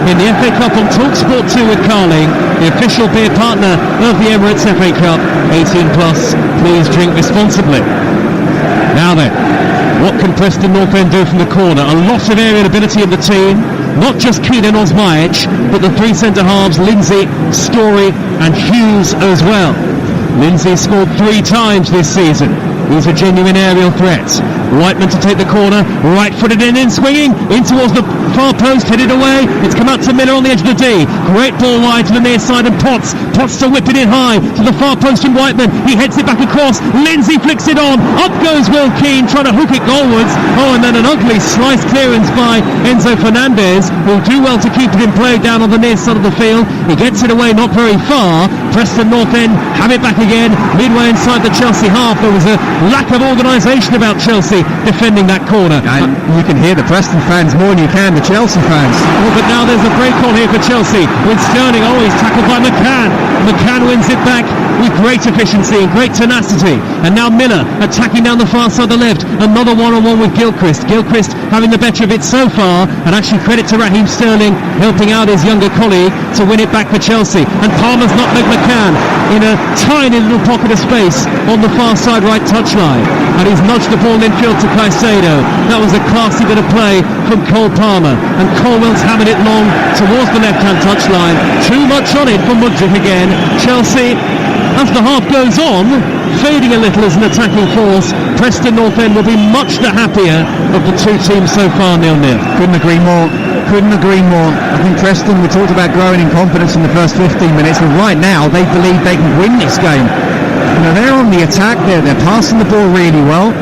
in the FA Cup on TalkSport 2 with Carling, the official beer partner of the Emirates FA Cup. 18 plus, please drink responsibly. Now then, what can Preston Northend do from the corner? A lot of aerial ability in the team, not just Keelan Osmajic, but the three centre-halves, Lindsay, Story and Hughes as well. Lindsay scored 3 times this season. He's a genuine aerial threat. Whiteman to take the corner, right-footed in swinging, in towards the far post, headed away. It's come out to Miller on the edge of the D. Great ball wide to the near side, and Potts to whip it in high to the far post from Whiteman. He heads it back across. Lindsay flicks it on. Up goes Will Keane, trying to hook it goalwards. Oh, and then an ugly slice clearance by Enzo Fernandez, who'll do well to keep it in play down on the near side of the field. He gets it away, not very far. Preston Northend have it back again. Midway inside the Chelsea half, there was a lack of organisation about Chelsea defending that corner. And you can hear the Preston fans more than you can the Chelsea fans. Oh, but now there's a break on here for Chelsea with Sterling. Oh, he's tackled by McCann. McCann wins it back with great efficiency and great tenacity. And now Miller attacking down the far side of the left. Another one-on-one with Gilchrist. Gilchrist having the better of it so far, and actually credit to Raheem Sterling helping out his younger colleague to win it back for Chelsea. And Palmer's nutmegged McCann in a tiny little pocket of space on the far side right touchline. And he's nudged the ball infield to Caicedo. That was a classy bit of play from Cole Palmer. And Colwell's hammered it long towards the left-hand touchline. Too much on it for Mudryk again. Chelsea, as the half goes on, fading a little as an attacking force. Preston Northend will be much the happier of the two teams so far, 0-0. Couldn't agree more. I think Preston, we talked about growing in confidence in the first 15 minutes, and right now they believe they can win this game. You know, they're on the attack, they're passing the ball really well.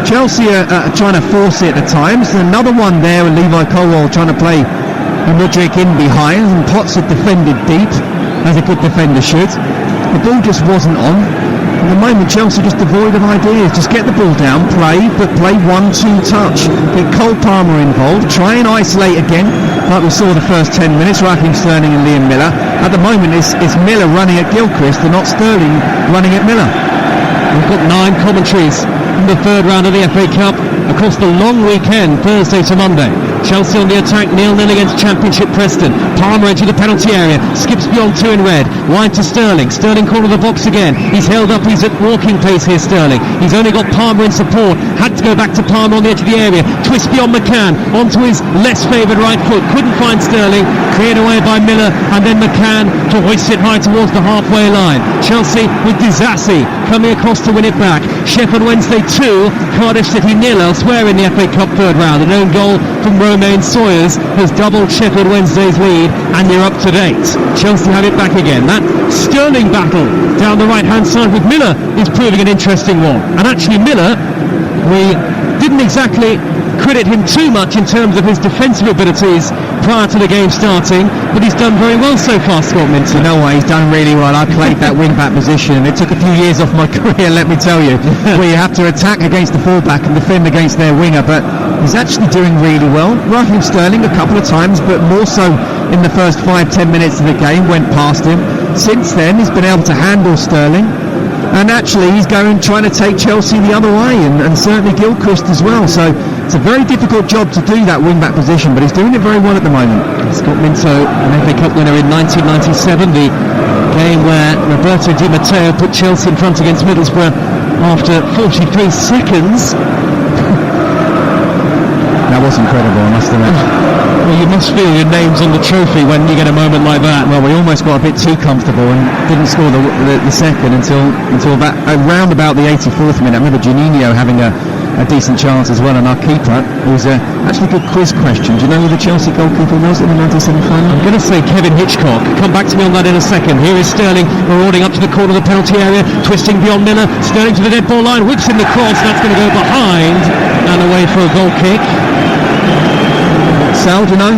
Chelsea are trying to force it at times. Another one there with Levi Colwell trying to play Mudryk in behind, and Potts had defended deep, as a good defender should. The ball just wasn't on. At the moment, Chelsea just devoid of ideas. Just get the ball down, play 1-2 touch. Get Cole Palmer involved, try and isolate again, like we saw the first 10 minutes, Raheem Sterling and Liam Miller. At the moment, it's Miller running at Gilchrist and not Sterling running at Miller. We've got 9 commentaries in the third round of the FA Cup across the long weekend, Thursday to Monday. Chelsea on the attack, 0-0 against Championship Preston. Palmer into the penalty area, skips beyond 2 in red, wide to Sterling. Sterling corner of the box again. He's held up, he's at walking pace here, Sterling. He's only got Palmer in support, had to go back to Palmer on the edge of the area. Twist beyond McCann, onto his less favoured right foot. Couldn't find Sterling, cleared away by Miller, and then McCann to hoist it high towards the halfway line. Chelsea with Disasi coming across to win it back. Sheffield Wednesday 2, Cardiff City 0 elsewhere in the FA Cup third round. An own goal from Romain Sawyers has doubled Sheffield Wednesday's lead, and they're up to date. Chelsea have it back again. That Sterling battle down the right hand side with Miller is proving an interesting one. And actually Miller, we didn't exactly credit him too much in terms of his defensive abilities prior to the game starting, but he's done very well so far, Scott Minton. You know what, he's done really well. I played that wing-back position. It took a few years off my career, let me tell you, where you have to attack against the fullback and defend against their winger, but he's actually doing really well. Raheem Sterling a couple of times, but more so in the first 5-10 minutes of the game, went past him. Since then, he's been able to handle Sterling, and actually he's trying to take Chelsea the other way, and certainly Gilchrist as well. So it's a very difficult job to do that wing-back position, but he's doing it very well at the moment. Scott Minto, an FA Cup winner in 1997, the game where Roberto Di Matteo put Chelsea in front against Middlesbrough after 43 seconds. That was incredible, I must admit. Well, you must feel your name's on the trophy when you get a moment like that. Well, we almost got a bit too comfortable and didn't score the second until that, around about the 84th minute. I remember Juninho having a decent chance as well, and our keeper, it was actually a good quiz question. Do you know who the Chelsea goalkeeper was in the 1970 final? I'm going to say Kevin Hitchcock. Come back to me on that in a second. Here is Sterling marauding up to the corner of the penalty area, twisting beyond Miller. Sterling to the dead ball line, whips in the cross. That's going to go behind and away for a goal kick. Sal, do you know?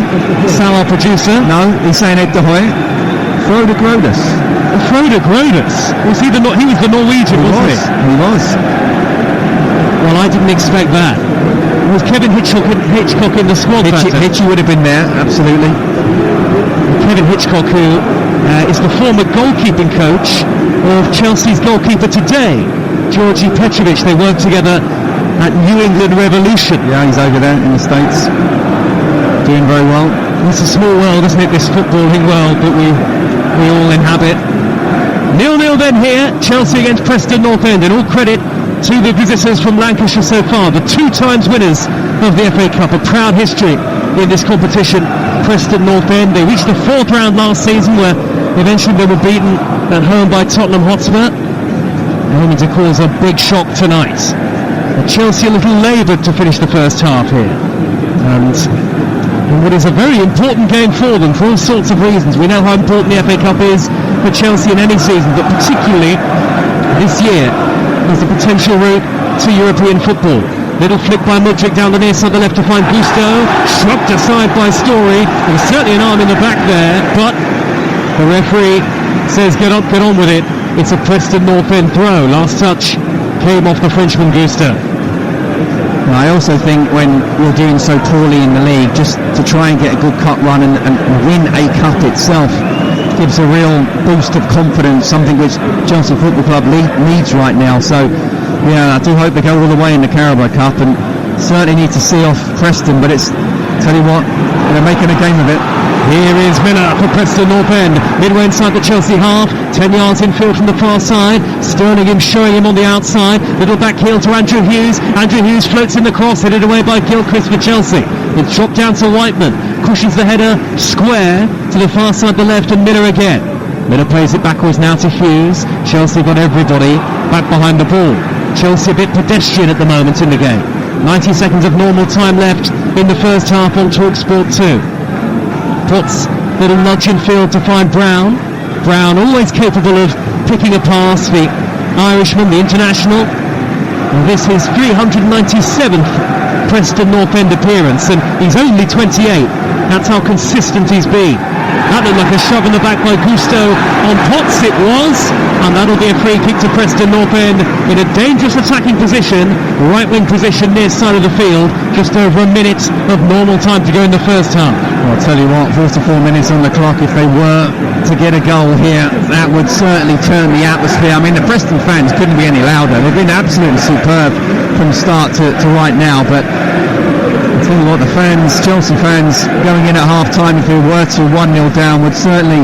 Sal, our producer. No, he's saying Ed De Hoy. Frode Grodus. Frode Grodus. He was the Norwegian, wasn't he? He was. Well, I didn't expect that. Was Kevin Hitchcock in the squad? Hitchy would have been there, absolutely. Kevin Hitchcock, who is the former goalkeeping coach of Chelsea's goalkeeper today, Georgi Petrovic. They worked together at New England Revolution. Yeah, he's over there in the States, doing very well. It's a small world, isn't it, this footballing world that we all inhabit. 0-0 then here, Chelsea against Preston Northend, and all credit to the visitors from Lancashire so far, the 2 times winners of the FA Cup, a proud history in this competition. Preston Northend, they reached the 4th round last season, where eventually they were beaten at home by Tottenham Hotspur, aiming to cause a big shock tonight. But Chelsea a little laboured to finish the first half here, and in what is a very important game for them for all sorts of reasons. We know how important the FA Cup is for Chelsea in any season, but particularly this year as a potential route to European football. Little flick by Mudryk down the near side of the left to find Gusto, shrugged aside by Story. There's certainly an arm in the back there, but the referee says get on with it. It's a Preston Northend throw. Last touch came off the Frenchman Gusto. I also think when you're doing so poorly in the league, just to try and get a good cup run and win a cup itself gives a real boost of confidence, something which Chelsea Football Club needs right now. So yeah, I do hope they go all the way in the Carabao Cup, and certainly need to see off Preston, but it's, tell you what, they're making a game of it. Here is Miller for Preston Northend, midway inside the Chelsea half, 10 yards infield from the far side. Sterling showing him on the outside, little back heel to Andrew Hughes. Andrew Hughes floats in the cross, headed away by Gilchrist for Chelsea. It's dropped down to Whiteman, cushions the header square to the far side, the left, and Miller again. Miller plays it backwards now to Hughes. Chelsea got everybody back behind the ball. Chelsea a bit pedestrian at the moment in the game. 90 seconds of normal time left in the first half on TalkSport 2. Puts little nudge in field to find Brown. Brown always capable of picking a pass, the Irishman, the international. And this is 397th Preston Northend appearance, and he's only 28. That's how consistent he's been. That looked like a shove in the back by Gusto on Potts, it was, and that'll be a free kick to Preston Northend in a dangerous attacking position, right wing position near side of the field. Just over a minute of normal time to go in the first half. Well, I'll tell you what, 44 minutes on the clock. If they were to get a goal here, that would certainly turn the atmosphere. I mean, the Preston fans couldn't be any louder. They've been absolutely superb from start to right now, but I tell you what, the fans, Chelsea fans, going in at half-time, if they were to 1-0 down, would certainly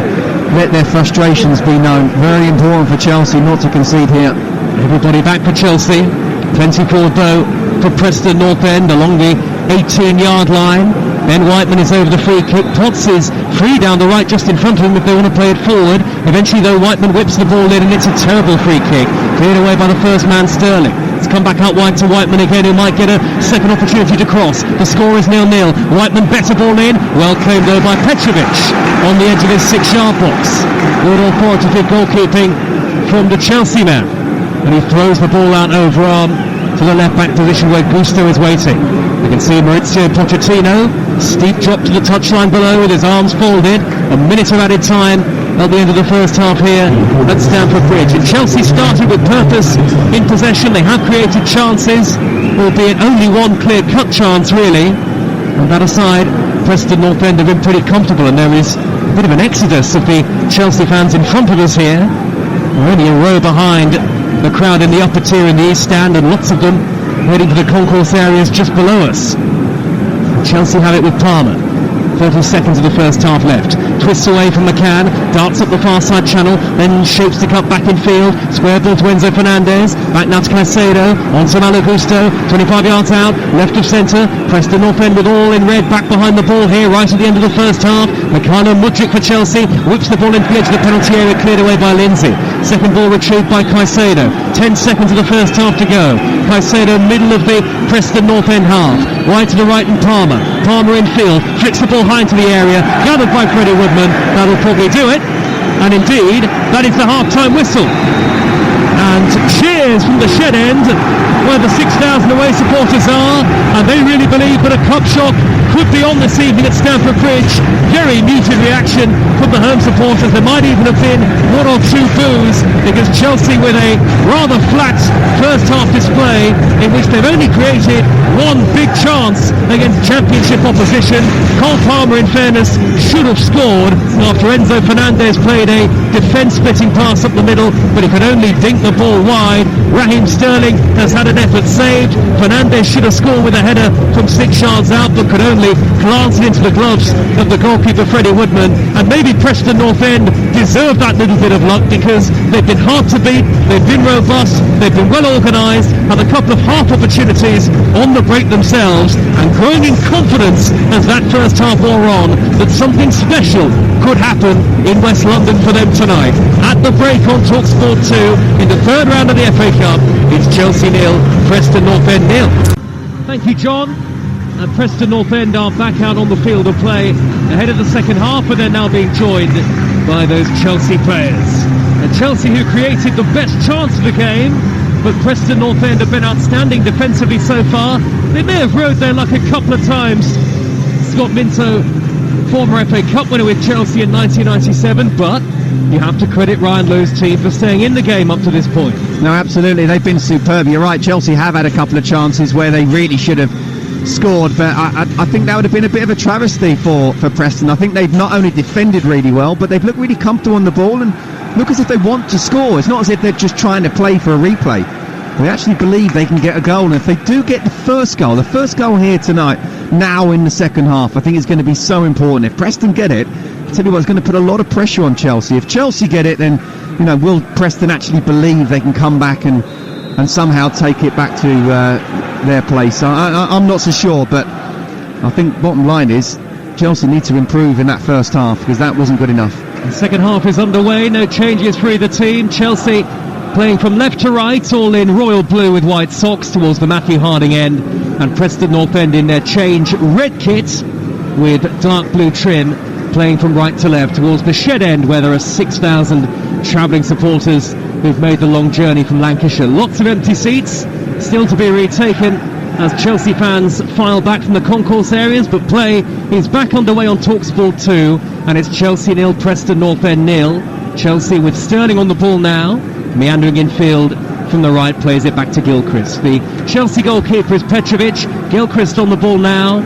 let their frustrations be known. Very important for Chelsea not to concede here. Everybody back for Chelsea. Plenty forward though for Preston Northend along the 18-yard line. Ben Whiteman is over the free kick. Potts is free down the right just in front of him if they want to play it forward. Eventually though, Whiteman whips the ball in, and it's a terrible free kick. Cleared away by the first man, Sterling. It's come back out wide to Whiteman again, who might get a second opportunity to cross. The score is 0-0. Whiteman better ball in. Well claimed though by Petrovic on the edge of his 6-yard box. Good authoritative goalkeeping from the Chelsea man. And he throws the ball out over arm to the left back position where Gusto is waiting. You can see Maurizio Pochettino, steep drop to the touchline below with his arms folded. A minute of added time at the end of the first half here at Stamford Bridge. And Chelsea started with purpose in possession. They have created chances, albeit only one clear-cut chance really. And that aside, Preston Northend have been pretty comfortable, and there is a bit of an exodus of the Chelsea fans in front of us here. We're only a row behind the crowd in the upper tier in the East Stand, and lots of them heading to the concourse areas just below us. Chelsea have it with Palmer. 30 seconds of the first half left. Twists away from McCann, darts up the far side channel, then shapes to cut back in field. Square ball to Enzo Fernandez. Back now to Caicedo. On to Malo Gusto. 25 yards out, left of centre. Preston Northend with all in red, back behind the ball here, right at the end of the first half. Mikhailo Mudryk for Chelsea. Whips the ball into the edge of the penalty area, cleared away by Lindsay. Second ball retrieved by Caicedo. 10 seconds of the first half to go. Caicedo, middle of the Preston Northend half. Wide to the right and Palmer. Palmer in field. Flicks the ball high into the area. Gathered by Freddie Woodman. That'll probably do it. And indeed, that is the half-time whistle. And cheers from the shed end, where the 6,000 away supporters are. And they really believe that a cup shock could be on this evening at Stamford Bridge. Very muted reaction from the home supporters. There might even have been one or two boos, because Chelsea with a rather flat first half display in which they've only created one big chance against championship opposition. Cole Palmer, in fairness, should have scored after Enzo Fernandez played a defence-splitting pass up the middle, but he could only dink the ball wide. Raheem Sterling has had an effort saved. Fernandez should have scored with a header from 6 yards out, but could only glance it into the gloves of the goalkeeper Freddie Woodman. And maybe Preston Northend deserve that little bit of luck, because they've been hard to beat, they've been robust, they've been well organised, had a couple of half opportunities on the break themselves, and growing in confidence as that first half wore on that something special could happen in West London for them tonight. At the break on TalkSport 2 in the third round of the FA Cup, it's Chelsea 0, Preston Northend 0. Thank you, John. And Preston Northend are back out on the field of play ahead of the second half, but they're now being joined by those Chelsea players. And Chelsea, who created the best chance of the game, but Preston Northend have been outstanding defensively so far. They may have rode their luck a couple of times. Scott Minto, former FA Cup winner with Chelsea in 1997, but you have to credit Ryan Lowe's team for staying in the game up to this point. No, absolutely, they've been superb. You're right, Chelsea have had a couple of chances where they really should have scored, but I think that would have been a bit of a travesty for Preston. I think they've not only defended really well, but they've looked really comfortable on the ball and look as if they want to score. It's not as if they're just trying to play for a replay. They actually believe they can get a goal, and if they do get the first goal here tonight, now in the second half, I think it's going to be so important. If Preston get it, I tell you what, it's going to put a lot of pressure on Chelsea. If Chelsea get it, then will Preston actually believe they can come back and somehow take it back to their place? I'm not so sure, but I think bottom line is Chelsea need to improve in that first half, because that wasn't good enough. The second half is underway, no changes for either team. Chelsea playing from left to right, all in royal blue with white socks towards the Matthew Harding end, and Preston Northend in their change red kit with dark blue trim, playing from right to left towards the shed end, where there are 6,000 travelling supporters who've made the long journey from Lancashire. Lots of empty seats still to be retaken as Chelsea fans file back from the concourse areas, but play is back underway on TalkSport 2, and it's Chelsea 0, Preston Northend 0. Chelsea with Sterling on the ball now, meandering infield from the right, plays it back to Gilchrist. The Chelsea goalkeeper is Petrovic. Gilchrist on the ball now.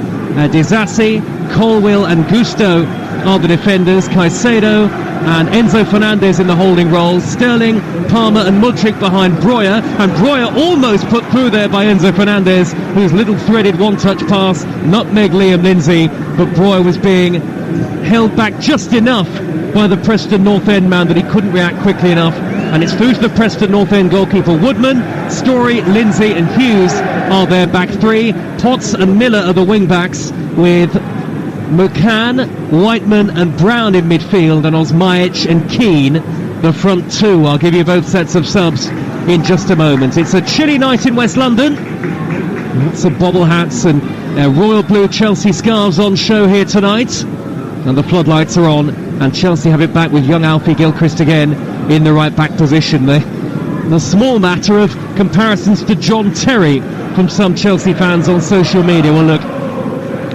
Disassi, Colwill and Gusto are the defenders. Caicedo and Enzo Fernandez in the holding roles. Sterling, Palmer and Mudryk behind Breuer, and Breuer almost put through there by Enzo Fernandez, whose little threaded one-touch pass nutmegged Liam Lindsay, but Breuer was being held back just enough by the Preston Northend man that he couldn't react quickly enough, and it's through to the Preston Northend goalkeeper. Woodman, Story, Lindsay and Hughes are their back three. Potts and Miller are the wing backs, with McCann, Whiteman and Brown in midfield, and Osmajic and Keane the front two. I'll give you both sets of subs in just a moment. It's a chilly night in West London. Lots of bobble hats and royal blue Chelsea scarves on show here tonight, and the floodlights are on, and Chelsea have it back with young Alfie Gilchrist again in the right back position. The small matter of comparisons to John Terry from some Chelsea fans on social media. Well, look,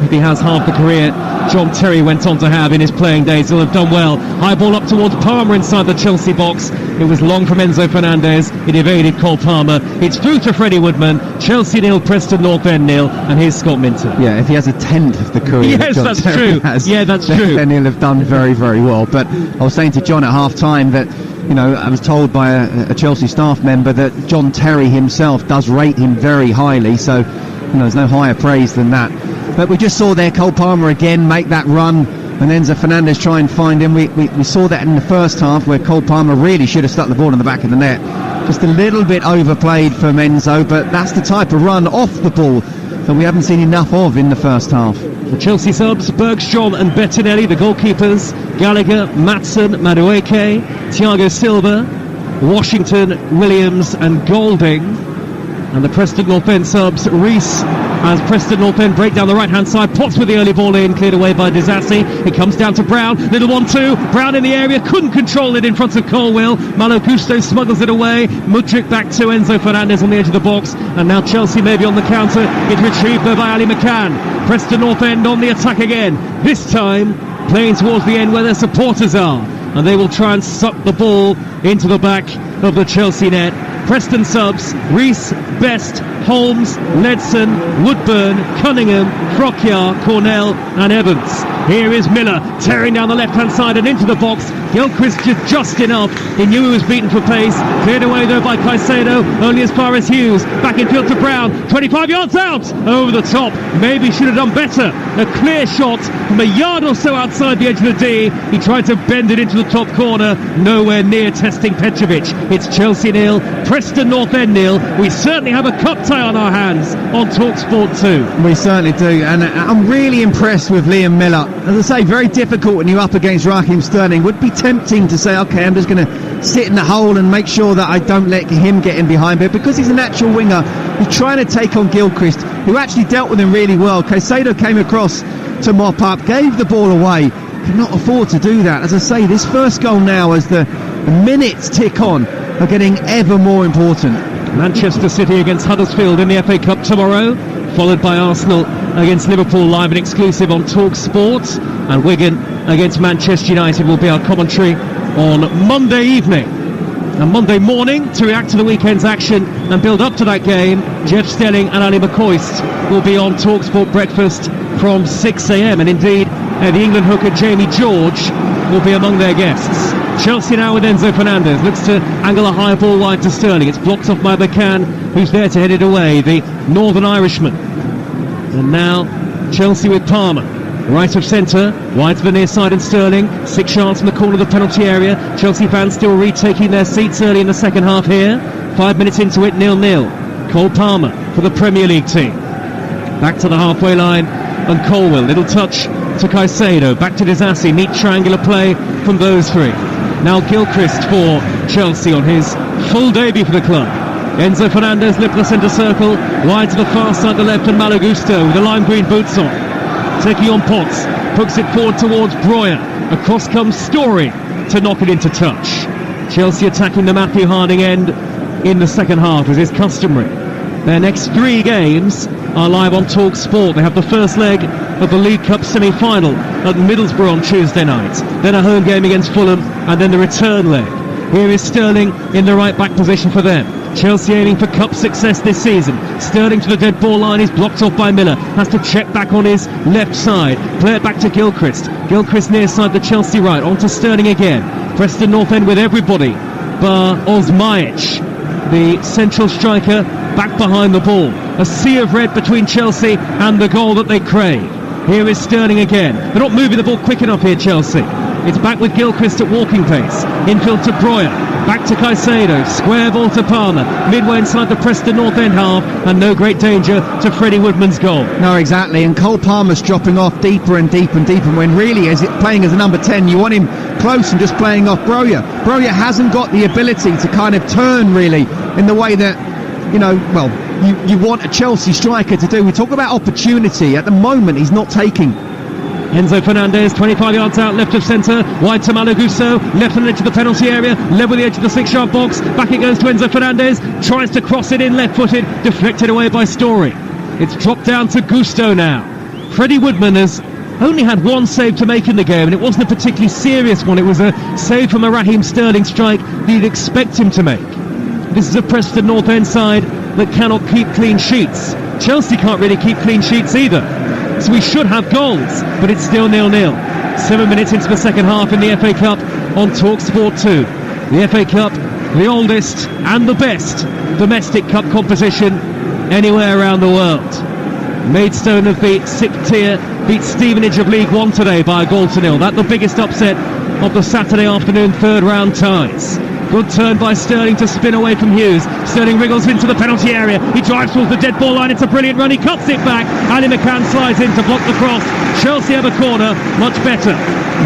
if he has half the career John Terry went on to have in his playing days, he'll have done well. High ball up towards Palmer inside the Chelsea box. It was long from Enzo Fernandez. It evaded Cole Palmer. It's through to Freddie Woodman. Chelsea 0, Preston Northend 0, and here's Scott Minton. Yeah, if he has a tenth of the career yes, John that's Terry true. has, yeah, that's true. Then he'll have done very, very well. But I was saying to John at half-time that, I was told by a Chelsea staff member that John Terry himself does rate him very highly, so there's no higher praise than that. But we just saw there Cole Palmer again make that run, and Enzo Fernandez try and find him. We saw that in the first half, where Cole Palmer really should have stuck the ball in the back of the net. Just a little bit overplayed from Enzo, but that's the type of run off the ball that we haven't seen enough of in the first half. The Chelsea subs, Bergstrom and Bettinelli, the goalkeepers, Gallagher, Maatsen, Madueke, Thiago Silva, Washington, Williams and Golding. And the Preston Northend subs, Rees, as Preston Northend break down the right-hand side. Potts with the early ball in, cleared away by Disassi. It comes down to Brown. Little 1-2. Brown in the area, couldn't control it in front of Colwill. Malo Gusto smuggles it away. Mudryk back to Enzo Fernandez on the edge of the box. And now Chelsea maybe on the counter. It's retrieved there by Ali McCann. Preston Northend on the attack again. This time playing towards the end where their supporters are. And they will try and suck the ball into the back of the Chelsea net. Preston subs: Rees, Best, Holmes, Ledson, Woodburn, Cunningham, Frockyar, Cornell and Evans. Here is Miller tearing down the left-hand side and into the box. Gilchrist just enough. He knew he was beaten for pace. Cleared away though by Caicedo, only as far as Hughes. Back in field to Brown. 25 yards out. Over the top. Maybe should have done better. A clear shot from a yard or so outside the edge of the D. He tried to bend it into the top corner. Nowhere near testing Petrovic. It's Chelsea 0, Preston Northend 0. We certainly have a cup tie on our hands on TalkSport 2. We certainly do, and I'm really impressed with Liam Miller. As I say, very difficult when you're up against Raheem Sterling. Would be tempting to say, okay, I'm just going to sit in the hole and make sure that I don't let him get in behind, but because he's a natural winger, he's trying to take on Gilchrist, who actually dealt with him really well. Caicedo came across to mop up, gave the ball away. Could not afford to do that. As I say, this first goal now, as the minutes tick on, are getting ever more important. Manchester City against Huddersfield in the FA Cup tomorrow, followed by Arsenal against Liverpool live and exclusive on TalkSport, and Wigan against Manchester United will be our commentary on Monday evening. And Monday morning, to react to the weekend's action and build up to that game, Jeff Stelling and Ali McCoist will be on TalkSport Breakfast from 6 a.m. and indeed the England hooker Jamie George will be among their guests. Chelsea now with Enzo Fernandez, looks to angle a high ball wide to Sterling. It's blocked off by McCann, who's there to head it away, the Northern Irishman. And now Chelsea with Palmer, right of centre, wide to the near side, and Sterling 6 yards from the corner of the penalty area. Chelsea fans still retaking their seats early in the second half here. 5 minutes into it, 0-0. Cole Palmer for the Premier League team. Back to the halfway line, and Colwill, little touch to Caicedo, back to Disassi, neat triangular play from those three. Now Gilchrist for Chelsea on his full debut for the club. Enzo Fernandez left the centre circle, wide to the far side, the left, and Malo Gusto with the lime green boots on. Taking on Potts, puts it forward towards Breuer. Across comes Story to knock it into touch. Chelsea attacking the Matthew Harding end in the second half, as is customary. Their next 3 games are live on TalkSport. They have the first leg of the League Cup semi-final at Middlesbrough on Tuesday night, then a home game against Fulham, and then the return leg. Here is Sterling in the right back position for them. Chelsea aiming for cup success this season. Sterling to the dead ball line, is blocked off by Miller, has to check back on his left side, play it back to Gilchrist. Gilchrist near side the Chelsea right, on to Sterling again. Preston Northend with everybody bar Osmajic, the central striker, back behind the ball. A sea of red between Chelsea and the goal that they crave. Here is Sterling again. They're not moving the ball quick enough here, Chelsea. It's back with Gilchrist at walking pace. Infield to Breuer. Back to Caicedo. Square ball to Palmer. Midway inside the Preston Northend half, and no great danger to Freddie Woodman's goal. No, exactly. And Cole Palmer's dropping off deeper and deeper and deeper, when really, as it playing as a number 10, you want him close and just playing off Breuer. Breuer hasn't got the ability to kind of turn, really, in the way that, you want a Chelsea striker to do. We talk about opportunity. At the moment, he's not taking. Enzo Fernandez, 25 yards out, left of centre, wide to Malo Gusto, left on the edge of the penalty area, level the edge of the 6-yard box, back it goes to Enzo Fernandez, tries to cross it in left-footed, deflected away by Story. It's dropped down to Gusto now. Freddie Woodman has only had 1 save to make in the game, and it wasn't a particularly serious one. It was a save from a Raheem Sterling strike that you'd expect him to make. This is a Preston Northend side that cannot keep clean sheets. Chelsea can't really keep clean sheets either. So we should have goals, but it's still 0-0. 7 minutes into the second half in the FA Cup on TalkSport 2. The FA Cup, the oldest and the best domestic cup competition anywhere around the world. Maidstone of the 6th tier beat Stevenage of League One today by a 1-0. That's the biggest upset of the Saturday afternoon third round ties. Good turn by Sterling to spin away from Hughes. Sterling wriggles into the penalty area. He drives towards the dead ball line. It's a brilliant run. He cuts it back. Ali McCann slides in to block the cross. Chelsea have a corner. Much better.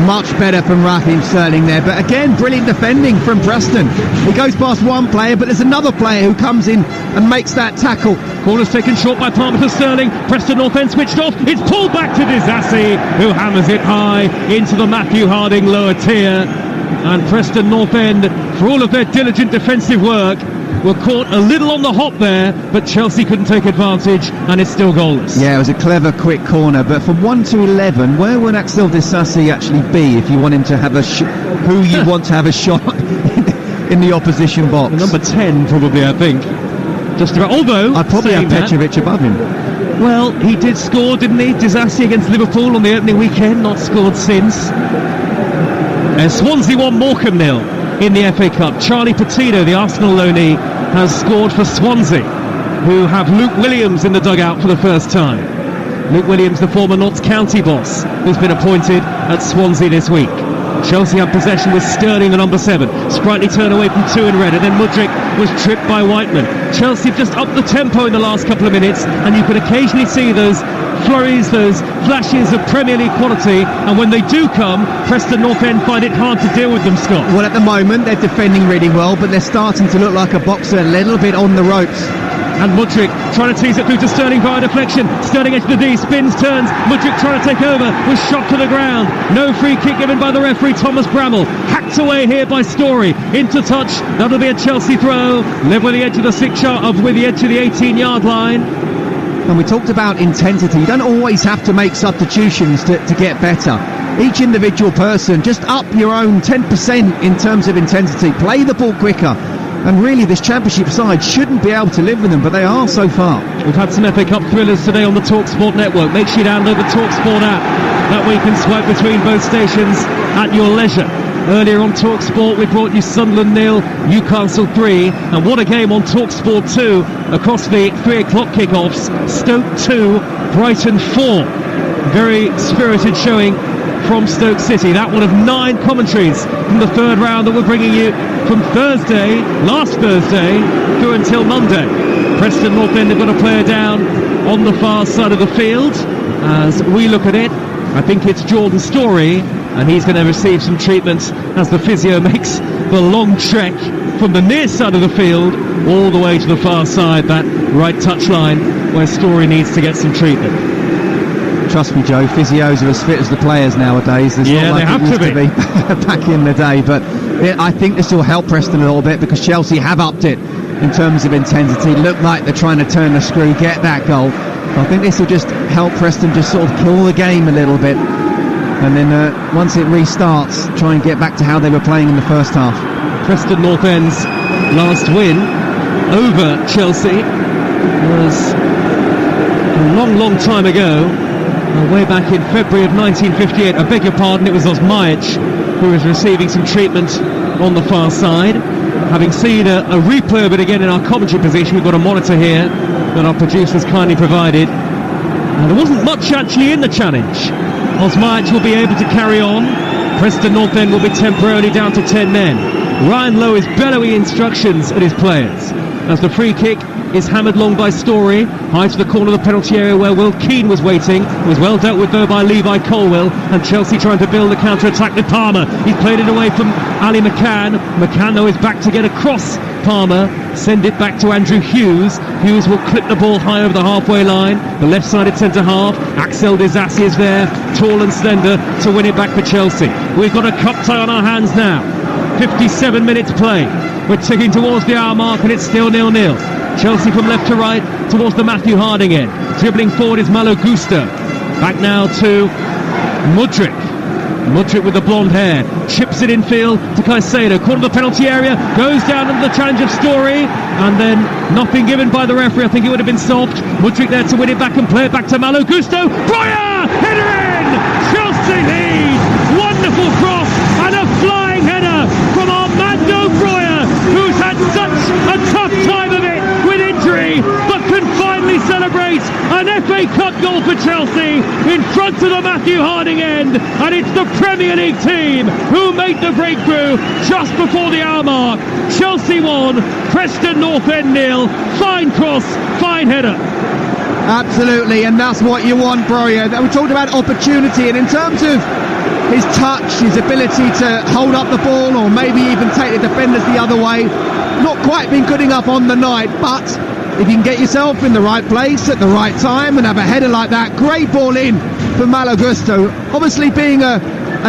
Much better from Raheem Sterling there. But again, brilliant defending from Preston. He goes past one player, but there's another player who comes in and makes that tackle. Corner's taken short by Palmer to Sterling. Preston Northend switched off. It's pulled back to Disasi, who hammers it high into the Matthew Harding lower tier. And Preston Northend, for all of their diligent defensive work, were caught a little on the hop there, but Chelsea couldn't take advantage, and it's still goalless. Yeah, it was a clever, quick corner, but from 1 to 11, where would Axel Disasi actually be if you want him to have who you want to have a shot in the opposition box? Number 10, probably, I think. Just about, although I'd probably have Petrovic above him. Well, he did score, didn't he? Disasi against Liverpool on the opening weekend, not scored since. Swansea 1, Morecambe 0 in the FA Cup. Charlie Patino, the Arsenal loanee, has scored for Swansea, who have Luke Williams in the dugout for the first time. Luke Williams, the former Notts County boss, who's been appointed at Swansea this week. Chelsea have possession with Sterling, the number 7. Sprightly turn away from 2 in red, and then Mudryk was tripped by Whiteman. Chelsea have just upped the tempo in the last couple of minutes, and you can occasionally see those flurries, those flashes of Premier League quality, and when they do come, Preston Northend find it hard to deal with them, Scott. Well, at the moment they're defending really well, but they're starting to look like a boxer, a little bit on the ropes. And Mudryk trying to tease it through to Sterling via deflection. Sterling edge to the D, spins, turns. Mudryk trying to take over, was shot to the ground. No free kick given by the referee, Thomas Bramall. Hacked away here by Story. Into touch, that'll be a Chelsea throw. Level with the edge of the 6-yard, with the edge of the 18-yard line. And we talked about intensity. You don't always have to make substitutions to get better. Each individual person, just up your own 10% in terms of intensity. Play the ball quicker. And really, this Championship side shouldn't be able to live with them, but they are so far. We've had some FA Cup thrillers today on the TalkSport network. Make sure you download the TalkSport app. That way you can swipe between both stations at your leisure. Earlier on TalkSport, we brought you Sunderland 0, Newcastle 3, and what a game on TalkSport 2 across the 3 o'clock kickoffs. Stoke 2, Brighton 4. Very spirited showing from Stoke City. That one of 9 commentaries from the third round that we're bringing you from last Thursday, through until Monday. Preston Northend have got a player down on the far side of the field. As we look at it, I think it's Jordan Story, and he's going to receive some treatment as the physio makes the long trek from the near side of the field all the way to the far side, that right touchline where Story needs to get some treatment. Trust me, Joe, physios are as fit as the players nowadays. It's yeah, not like they have to be back in the day, but I think this will help Preston a little bit because Chelsea have upped it in terms of intensity. Look like they're trying to turn the screw, get that goal. I think this will just help Preston just sort of kill the game a little bit, and then once it restarts, try and get back to how they were playing in the first half. Preston Northend's last win over Chelsea was a long time ago, way back in February of 1958. I beg your pardon, it was Osmajic who was receiving some treatment on the far side. Having seen a replay of it again in our commentary position, we've got a monitor here that our producers kindly provided, and there wasn't much actually in the challenge. Osmajic will be able to carry on. Preston Northend will be temporarily down to 10 men. Ryan Lowe is bellowing instructions at his players as the free kick is hammered long by Story, high to the corner of the penalty area where Will Keane was waiting. It was well dealt with though by Levi Colwill, and Chelsea trying to build a counter-attack with Palmer. He's played it away from Ali McCann. McCann though is back to get across Palmer, send it back to Andrew Hughes. Hughes will clip the ball high over the halfway line, the left-sided centre-half. Axel Disasi is there, tall and slender, to win it back for Chelsea. We've got a cup tie on our hands now. 57 minutes play. We're ticking towards the hour mark and it's still 0-0. Chelsea from left to right towards the Matthew Harding end. Dribbling forward is Malo Gusto. Back now to Mudryk. Mudryk with the blonde hair. Chips it infield to Caicedo. Corner of the penalty area. Goes down under the challenge of Story. And then nothing given by the referee. I think it would have been soft. Mudryk there to win it back and play it back to Malo Gusto. Breuer! Header in! Chelsea lead! Wonderful cross and a flying header from Armando Breuer, who's had such a tough time of it with injury, but can finally celebrate an FA Cup goal for Chelsea in front of the match. Matthew Harding end, and it's the Premier League team who made the breakthrough just before the hour mark. Chelsea 1, Preston Northend 0. Fine cross, fine header. Absolutely, and that's what you want, Broya. We talked about opportunity, and in terms of his touch, his ability to hold up the ball or maybe even take the defenders the other way, not quite been good enough on the night, but if you can get yourself in the right place at the right time and have a header like that, great ball in for Malo Gusto. Obviously being a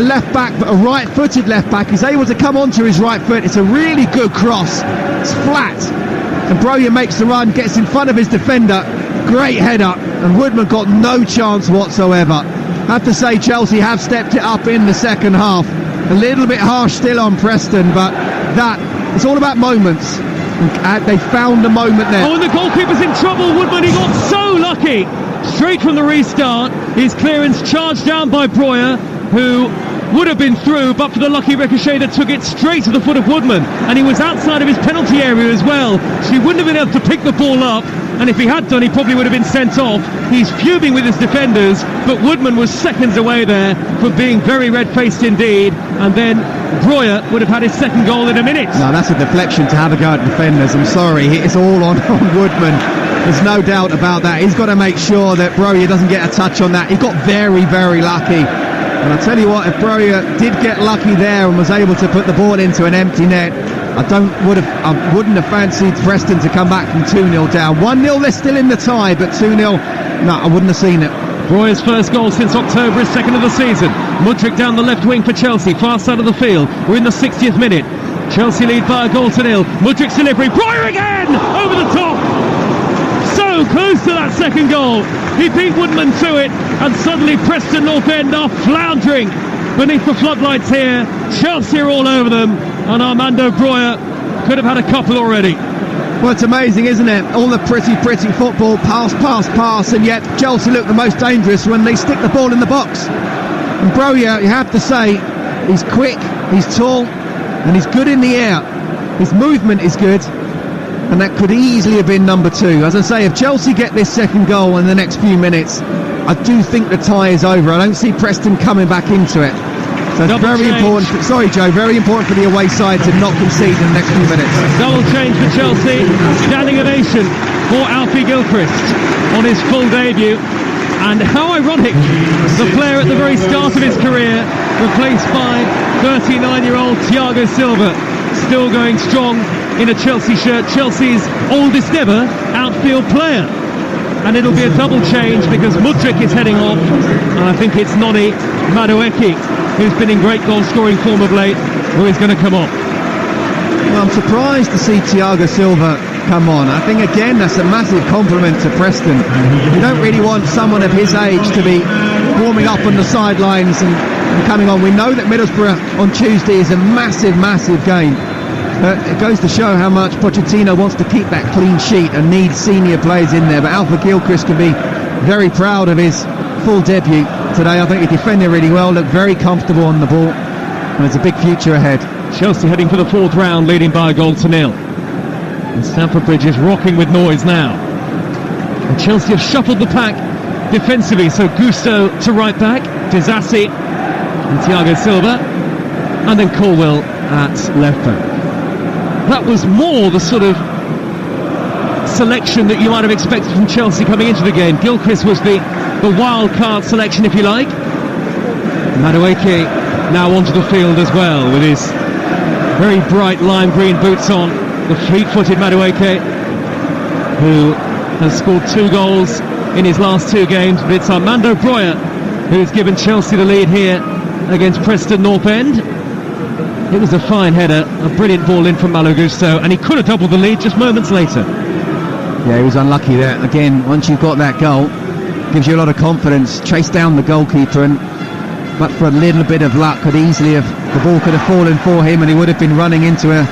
left back, but a right-footed left back, he's able to come onto his right foot. It's a really good cross, it's flat, and Broya makes the run, gets in front of his defender. Great header, and Woodman got no chance whatsoever. I have to say Chelsea have stepped it up in the second half. A little bit harsh still on Preston, but it's all about moments. They found a moment there. Oh, and the goalkeeper's in trouble. Woodman, he got so lucky. Straight from the restart, his clearance charged down by Broya, who would have been through, but for the lucky ricochet that took it straight to the foot of Woodman, and he was outside of his penalty area as well, so he wouldn't have been able to pick the ball up, and if he had done, he probably would have been sent off. He's fuming with his defenders, but Woodman was seconds away there from being very red-faced indeed, and then Broya would have had his second goal in a minute. No, that's a deflection to have a go at defenders. I'm sorry, it's all on Woodman. There's no doubt about that. He's got to make sure that Broya doesn't get a touch on that. He got very, very lucky. And I tell you what, if Broya did get lucky there and was able to put the ball into an empty net, I wouldn't have fancied Preston to come back from 2-0 down. 1-0, they're still in the tie, but 2-0, no, I wouldn't have seen it. Broya's first goal since October, his second of the season. Mudryk down the left wing for Chelsea, far side of the field. We're in the 60th minute. Chelsea lead by a goal to nil. Mudryk's delivery, Broya again! Over the top! So close to that second goal. He beat Woodman to it, and suddenly Preston Northend are floundering beneath the floodlights here. Chelsea are all over them, and Armando Broya could have had a couple already. Well, it's amazing, isn't it? All the pretty football, pass, and yet Chelsea look the most dangerous when they stick the ball in the box. And Broya, you have to say, he's quick, he's tall, and he's good in the air. His movement is good, and that could easily have been number 2. As I say, if Chelsea get this second goal in the next few minutes, I do think the tie is over. I don't see Preston coming back into it. So it's very important. Sorry, Joe. Very important for the away side to not concede in the next few minutes. Double change for Chelsea. Standing ovation for Alfie Gilchrist on his full debut. And how ironic, the player at the very start of his career, replaced by 39-year-old Thiago Silva, still going strong in a Chelsea shirt. Chelsea's oldest ever outfield player. And it'll be a double change because Mudryk is heading off, and I think it's Noni Madueke, who's been in great goal-scoring form of late, who is going to come on. Well, I'm surprised to see Thiago Silva come on. I think, again, that's a massive compliment to Preston. You don't really want someone of his age to be warming up on the sidelines and coming on. We know that Middlesbrough on Tuesday is a massive, massive game. It goes to show how much Pochettino wants to keep that clean sheet and needs senior players in there. But Alfie Gilchrist can be very proud of his full debut today. I think he defended really well, looked very comfortable on the ball, and there's a big future ahead. Chelsea heading for the 4th round, leading by a goal to nil. And Stamford Bridge is rocking with noise now. And Chelsea have shuffled the pack defensively, so Gusto to right back, Disasi and Thiago Silva, and then Colwell at left back. That was more the sort of selection that you might have expected from Chelsea coming into the game. Gilchrist was the wild card selection, if you like. Madueke now onto the field as well with his very bright lime green boots on. The fleet-footed Madueke, who has scored 2 goals in his last 2 games. But it's Armando Broya who's given Chelsea the lead here against Preston Northend. It was a fine header, a brilliant ball in from Malo Gusto, and he could have doubled the lead just moments later. Yeah, he was unlucky there. Again, once you've got that goal, gives you a lot of confidence. Chase down the goalkeeper, and but for a little bit of luck, the ball could have fallen for him, and he would have been running into an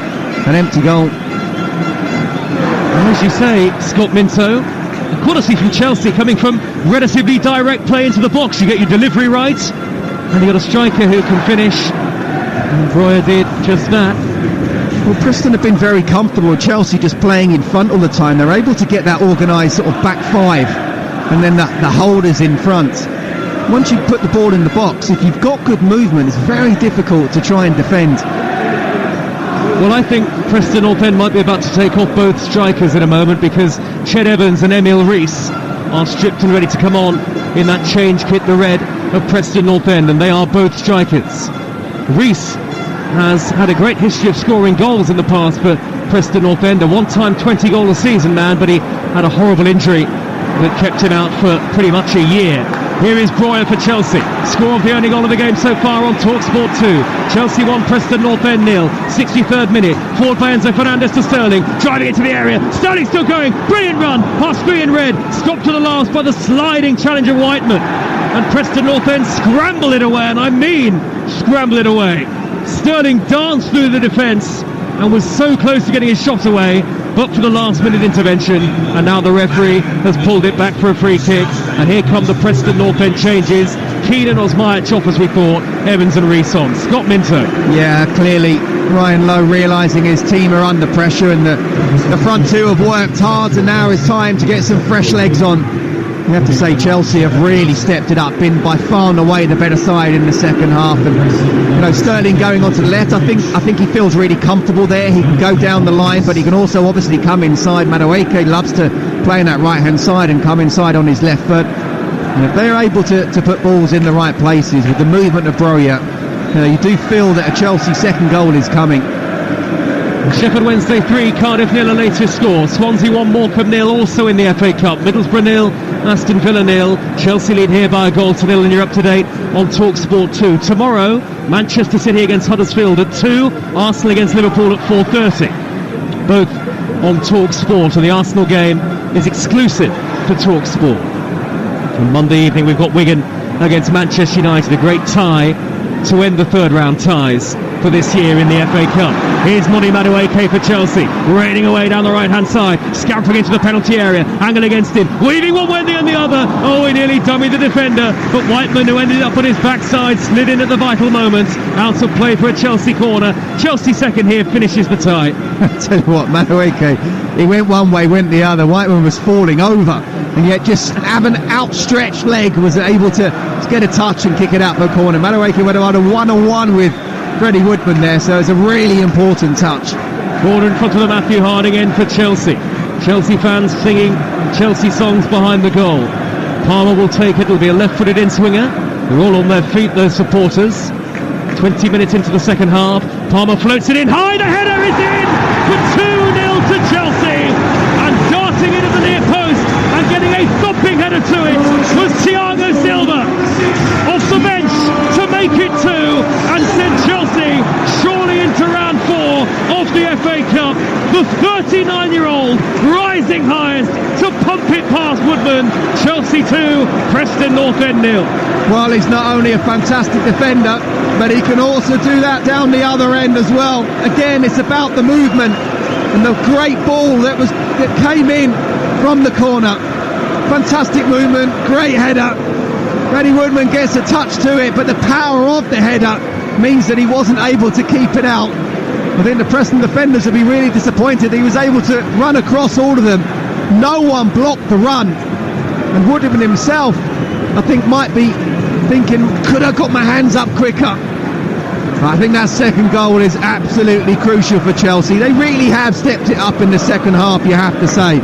empty goal. And as you say, Scott Minto, the quality from Chelsea coming from relatively direct play into the box. You get your delivery right, and you got a striker who can finish. And Broya did just that. Well, Preston have been very comfortable with Chelsea just playing in front all the time. They're able to get that organised sort of back 5, and then the holders in front. once you put the ball in the box, if you've got good movement, it's very difficult to try and defend. Well, I think Preston Northend might be about to take off both strikers in a moment, because Ched Evans and Emil Rees are stripped and ready to come on in that change kit, the red of Preston Northend, and they are both strikers. Rees has had a great history of scoring goals in the past for Preston Northend, a one-time 20-goal a season man, but he had a horrible injury that kept him out for pretty much a year. Here is Breuer for Chelsea. Score of the only goal of the game so far on TalkSport 2. Chelsea 1, Preston Northend 0. 63rd minute. Forward by Enzo Fernandez to Sterling. Driving into the area. Sterling still going. Brilliant run. Past three in red. Stopped to the last by the sliding challenge of Whiteman. And Preston Northend scramble it away. And I mean scramble it away. Sterling danced through the defence and was so close to getting his shot away, but for the last minute intervention, and now the referee has pulled it back for a free kick. And here come the Preston Northend changes. Keane and Osmajic off as we thought, Evans and Rees on. Scott Minto. Yeah, clearly Ryan Lowe realising his team are under pressure, and the front two have worked hard, and now it's time to get some fresh legs on. You have to say Chelsea have really stepped it up, been by far and away the better side in the second half. And Sterling going on to the left, I think he feels really comfortable there. He can go down the line, but he can also obviously come inside. Madueke loves to play on that right hand side and come inside on his left foot. And if they're able to put balls in the right places with the movement of Breuer, you do feel that a Chelsea second goal is coming. Sheffield Wednesday 3, Cardiff 0, a latest score. Swansea 1, Morecambe 0, also in the FA Cup. Middlesbrough 0, Aston Villa 0. Chelsea lead here by a goal to 0, and you're up to date on TalkSport 2. Tomorrow, Manchester City against Huddersfield at 2, Arsenal against Liverpool at 4:30. Both on TalkSport, and the Arsenal game is exclusive for TalkSport. On Monday evening, we've got Wigan against Manchester United, a great tie to end the third round ties for this year in the FA Cup. Here's Moni Madueke for Chelsea, raining away down the right hand side, scampering into the penalty area, angle against him, weaving one way and the other. Oh, he nearly dummied the defender, but Whiteman, who ended up on his backside, slid in at the vital moment. Out of play for a Chelsea corner. Chelsea second here, finishes the tie. I tell you what, Madueke, he went one way, went the other. Whiteman was falling over, and yet just have an outstretched leg, was able to get a touch and kick it out for a corner. Madueke went about a 1-on-1 with Freddie Woodman there, so it's a really important touch. Corner in front of the Matthew Harding end for Chelsea. Chelsea fans singing Chelsea songs behind the goal. Palmer will take it. It'll be a left-footed in-swinger. They're all on their feet, those supporters. 20 minutes into the second half. Palmer floats it in high. The header is in for 2-0 to Chelsea. And darting into the near post and getting a thumping header to it was Thiago Silva off the bench to make it 2 and send Chelsea surely into round 4 of the FA Cup. The 39-year-old rising highest to pump it past Woodman. Chelsea 2, Preston Northend 0. Well, he's not only a fantastic defender, but he can also do that down the other end as well. Again, it's about the movement and the great ball that came in from the corner. Fantastic movement, great header. Freddie Woodman gets a touch to it, but the power of the header means that he wasn't able to keep it out. I think the Preston defenders will be really disappointed. He was able to run across all of them. No one blocked the run. And Woodman himself, I think, might be thinking, could I got my hands up quicker? I think that second goal is absolutely crucial for Chelsea. They really have stepped it up in the second half, you have to say.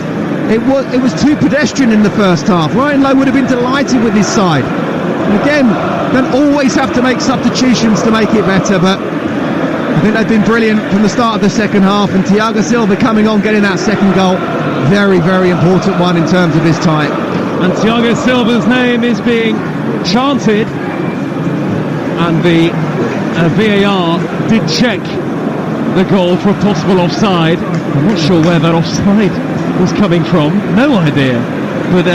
It was too pedestrian in the first half. Ryan Lowe would have been delighted with his side. And again, don't always have to make substitutions to make it better, but I think they've been brilliant from the start of the second half, and Thiago Silva coming on, getting that second goal, very, very important one in terms of his tie. And Thiago Silva's name is being chanted, and the VAR did check the goal for a possible offside. I'm not sure where that offside was coming from, no idea, but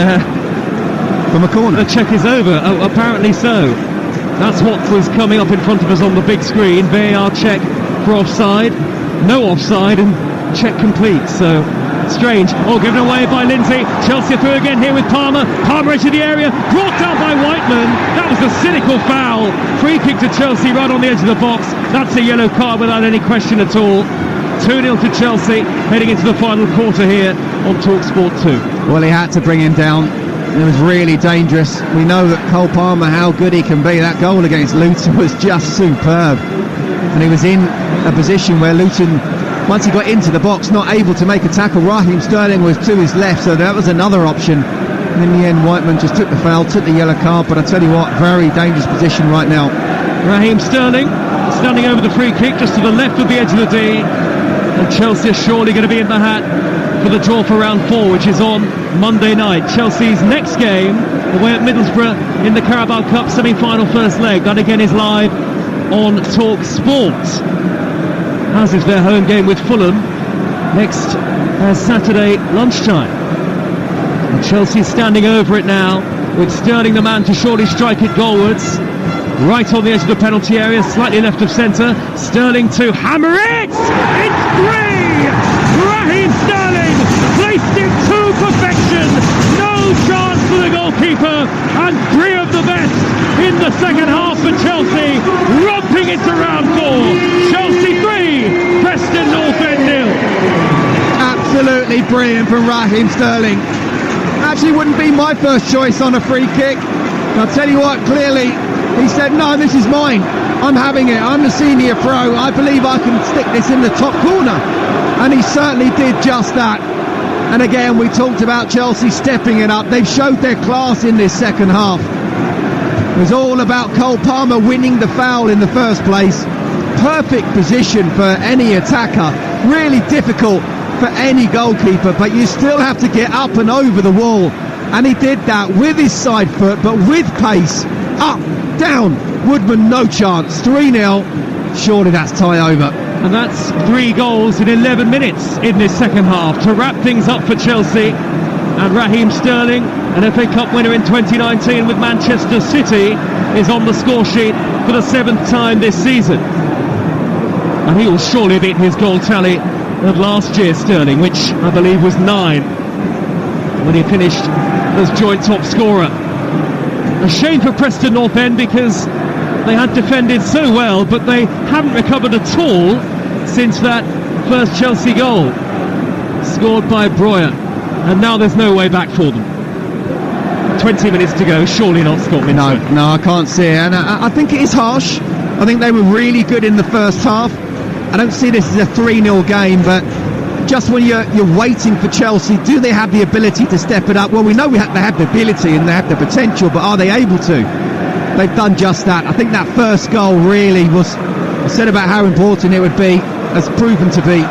from a corner. The check is over. Oh, apparently so. That's what was coming up in front of us on the big screen. VAR check for offside, no offside, and check complete. So strange. Oh, given away by Lindsay. Chelsea through again here with Palmer. Palmer into the area, brought down by Whiteman. That was a cynical foul. Free kick to Chelsea right on the edge of the box. That's a yellow card without any question at all. 2-0 to Chelsea, heading into the final quarter here on TalkSport 2. Well, he had to bring him down. It was really dangerous. We know that Cole Palmer, how good he can be. That goal against Luton was just superb. And he was in a position where Luton, once he got into the box, not able to make a tackle. Raheem Sterling was to his left, so that was another option. And in the end, Whiteman just took the foul, took the yellow card. But I tell you what, very dangerous position right now. Raheem Sterling standing over the free kick, just to the left of the edge of the D. And Chelsea are surely going to be in the hat for the draw for round 4, which is on Monday night. Chelsea's next game away at Middlesbrough in the Carabao Cup semi-final first leg. That again is live on Talk Sports, as is their home game with Fulham next Saturday lunchtime. And Chelsea standing over it now, with Sterling the man to surely strike it goalwards, right on the edge of the penalty area, slightly left of centre. Sterling to hammer it! It's 3! Raheem Sterling placed it to perfection. No chance for the goalkeeper, and 3 of the best in the second half for Chelsea, romping it to round 4. Chelsea 3, Preston Northend 0. Absolutely brilliant from Raheem Sterling. Actually wouldn't be my first choice on a free kick. I'll tell you what, clearly he said, no, this is mine. I'm having it. I'm the senior pro. I believe I can stick this in the top corner. And he certainly did just that. And again, we talked about Chelsea stepping it up. They've showed their class in this second half. It was all about Cole Palmer winning the foul in the first place. Perfect position for any attacker. Really difficult for any goalkeeper, but you still have to get up and over the wall. And he did that with his side foot, but with pace. Up, down, Woodman no chance. 3-0, surely that's tie over. And that's 3 goals in 11 minutes in this second half to wrap things up for Chelsea. And Raheem Sterling, an FA Cup winner in 2019 with Manchester City, is on the score sheet for the 7th time this season. And he will surely beat his goal tally of last year, Sterling, which I believe was 9 when he finished as joint top scorer. A shame for Preston Northend, because they had defended so well, but they haven't recovered at all since that first Chelsea goal scored by Breuer, and now there's no way back for them. 20 minutes to go, surely not Scott Minto. No, I can't see it, and I think it is harsh. I think they were really good in the first half. I don't see this as a 3-0 game, but just when you're waiting for Chelsea, do they have the ability to step it up? Well, we know they have the ability and they have the potential, but are they able to? They've done just that. I think that first goal really was said about how important it would be, has proven to be.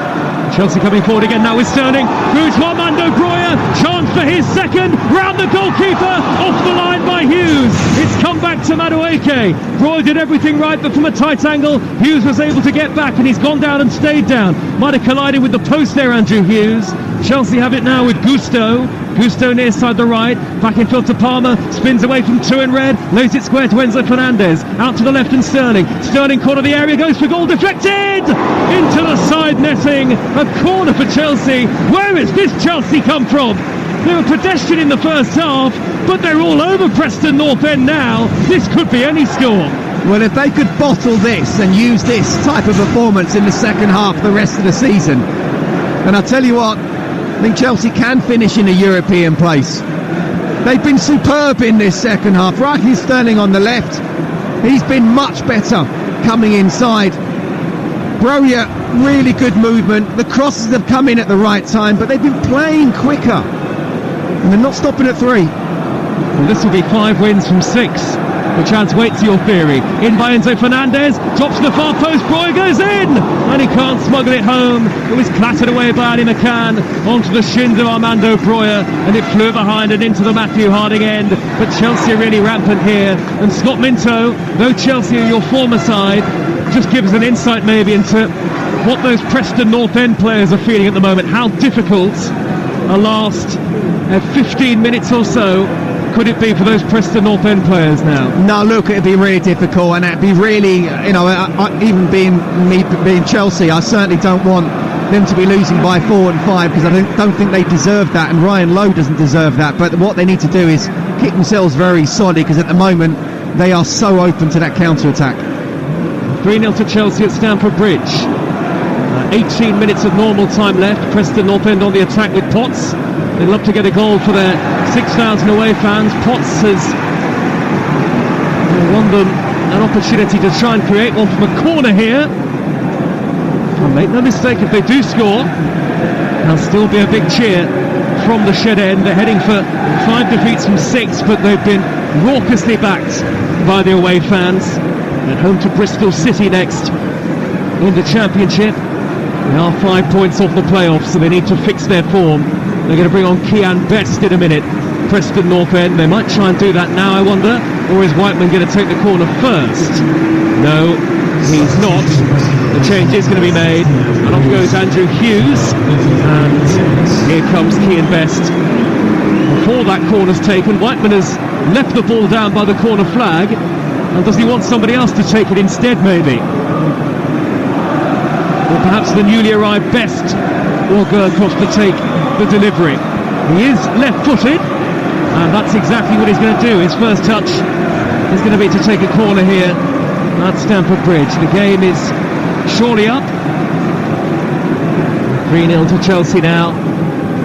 Chelsea coming forward again now with Sterling, through to Armando Breuer, chance for his second, round the goalkeeper, off the line by Hughes. It's come back to Madueke. Breuer did everything right, but from a tight angle, Hughes was able to get back, and he's gone down and stayed down. Might have collided with the post there, Andrew Hughes. Chelsea have it now with Gusto near side the right, back in field to Palmer, spins away from 2 in red, lays it square to Enzo Fernandez, out to the left and Sterling corner of the area, goes for goal, deflected into the side netting. A corner for Chelsea. Where has this Chelsea come from? They were pedestrian in the first half, but they're all over Preston Northend now. This could be any score. Well, if they could bottle this and use this type of performance in the second half the rest of the season, then I'll tell you what, I think Chelsea can finish in a European place. They've been superb in this second half. Raheem Sterling on the left, he's been much better coming inside. Breuer, really good movement. The crosses have come in at the right time, but they've been playing quicker, and they're not stopping at 3. Well, this will be 5 wins from 6, which adds weight to your theory. In by Enzo Fernandez, drops to the far post, Breuer goes in, and he can't smuggle it home. It was clattered away by Ali McCann onto the shins of Armando Breuer, and it flew behind and into the Matthew Harding end. But Chelsea are really rampant here, and Scott Minto, though Chelsea are your former side, just gives an insight maybe into what those Preston Northend players are feeling at the moment. How difficult a last 15 minutes or so could it be for those Preston Northend players now? No, look, it'd be really difficult, and it'd be really, even being Chelsea, I certainly don't want them to be losing by 4 and 5, because I don't think they deserve that, and Ryan Lowe doesn't deserve that. But what they need to do is keep themselves very solid, because at the moment they are so open to that counter-attack. 3-0 to Chelsea at Stamford Bridge. 18 minutes of normal time left. Preston Northend on the attack with Potts. They'd love to get a goal for their 6,000 away fans. Potts has won them an opportunity to try and create one from a corner here. And make no mistake, if they do score, there'll still be a big cheer from the shed end. They're heading for 5 defeats from 6, but they've been raucously backed by the away fans. At home to Bristol City next in the Championship. They are 5 points off the playoffs, so they need to fix their form. They're going to bring on Kian Best in a minute. Preston Northend. They might try and do that now, I wonder. Or is Whiteman going to take the corner first? No, he's not. The change is going to be made. And off goes Andrew Hughes. And here comes Kian Best. Before that corner's taken, Whiteman has left the ball down by the corner flag. And does he want somebody else to take it instead, maybe? Or perhaps the newly arrived Best will go across to take the delivery. He is left-footed, and that's exactly what he's going to do. His first touch is going to be to take a corner here at Stamford Bridge. The game is surely up. 3-0 to Chelsea now.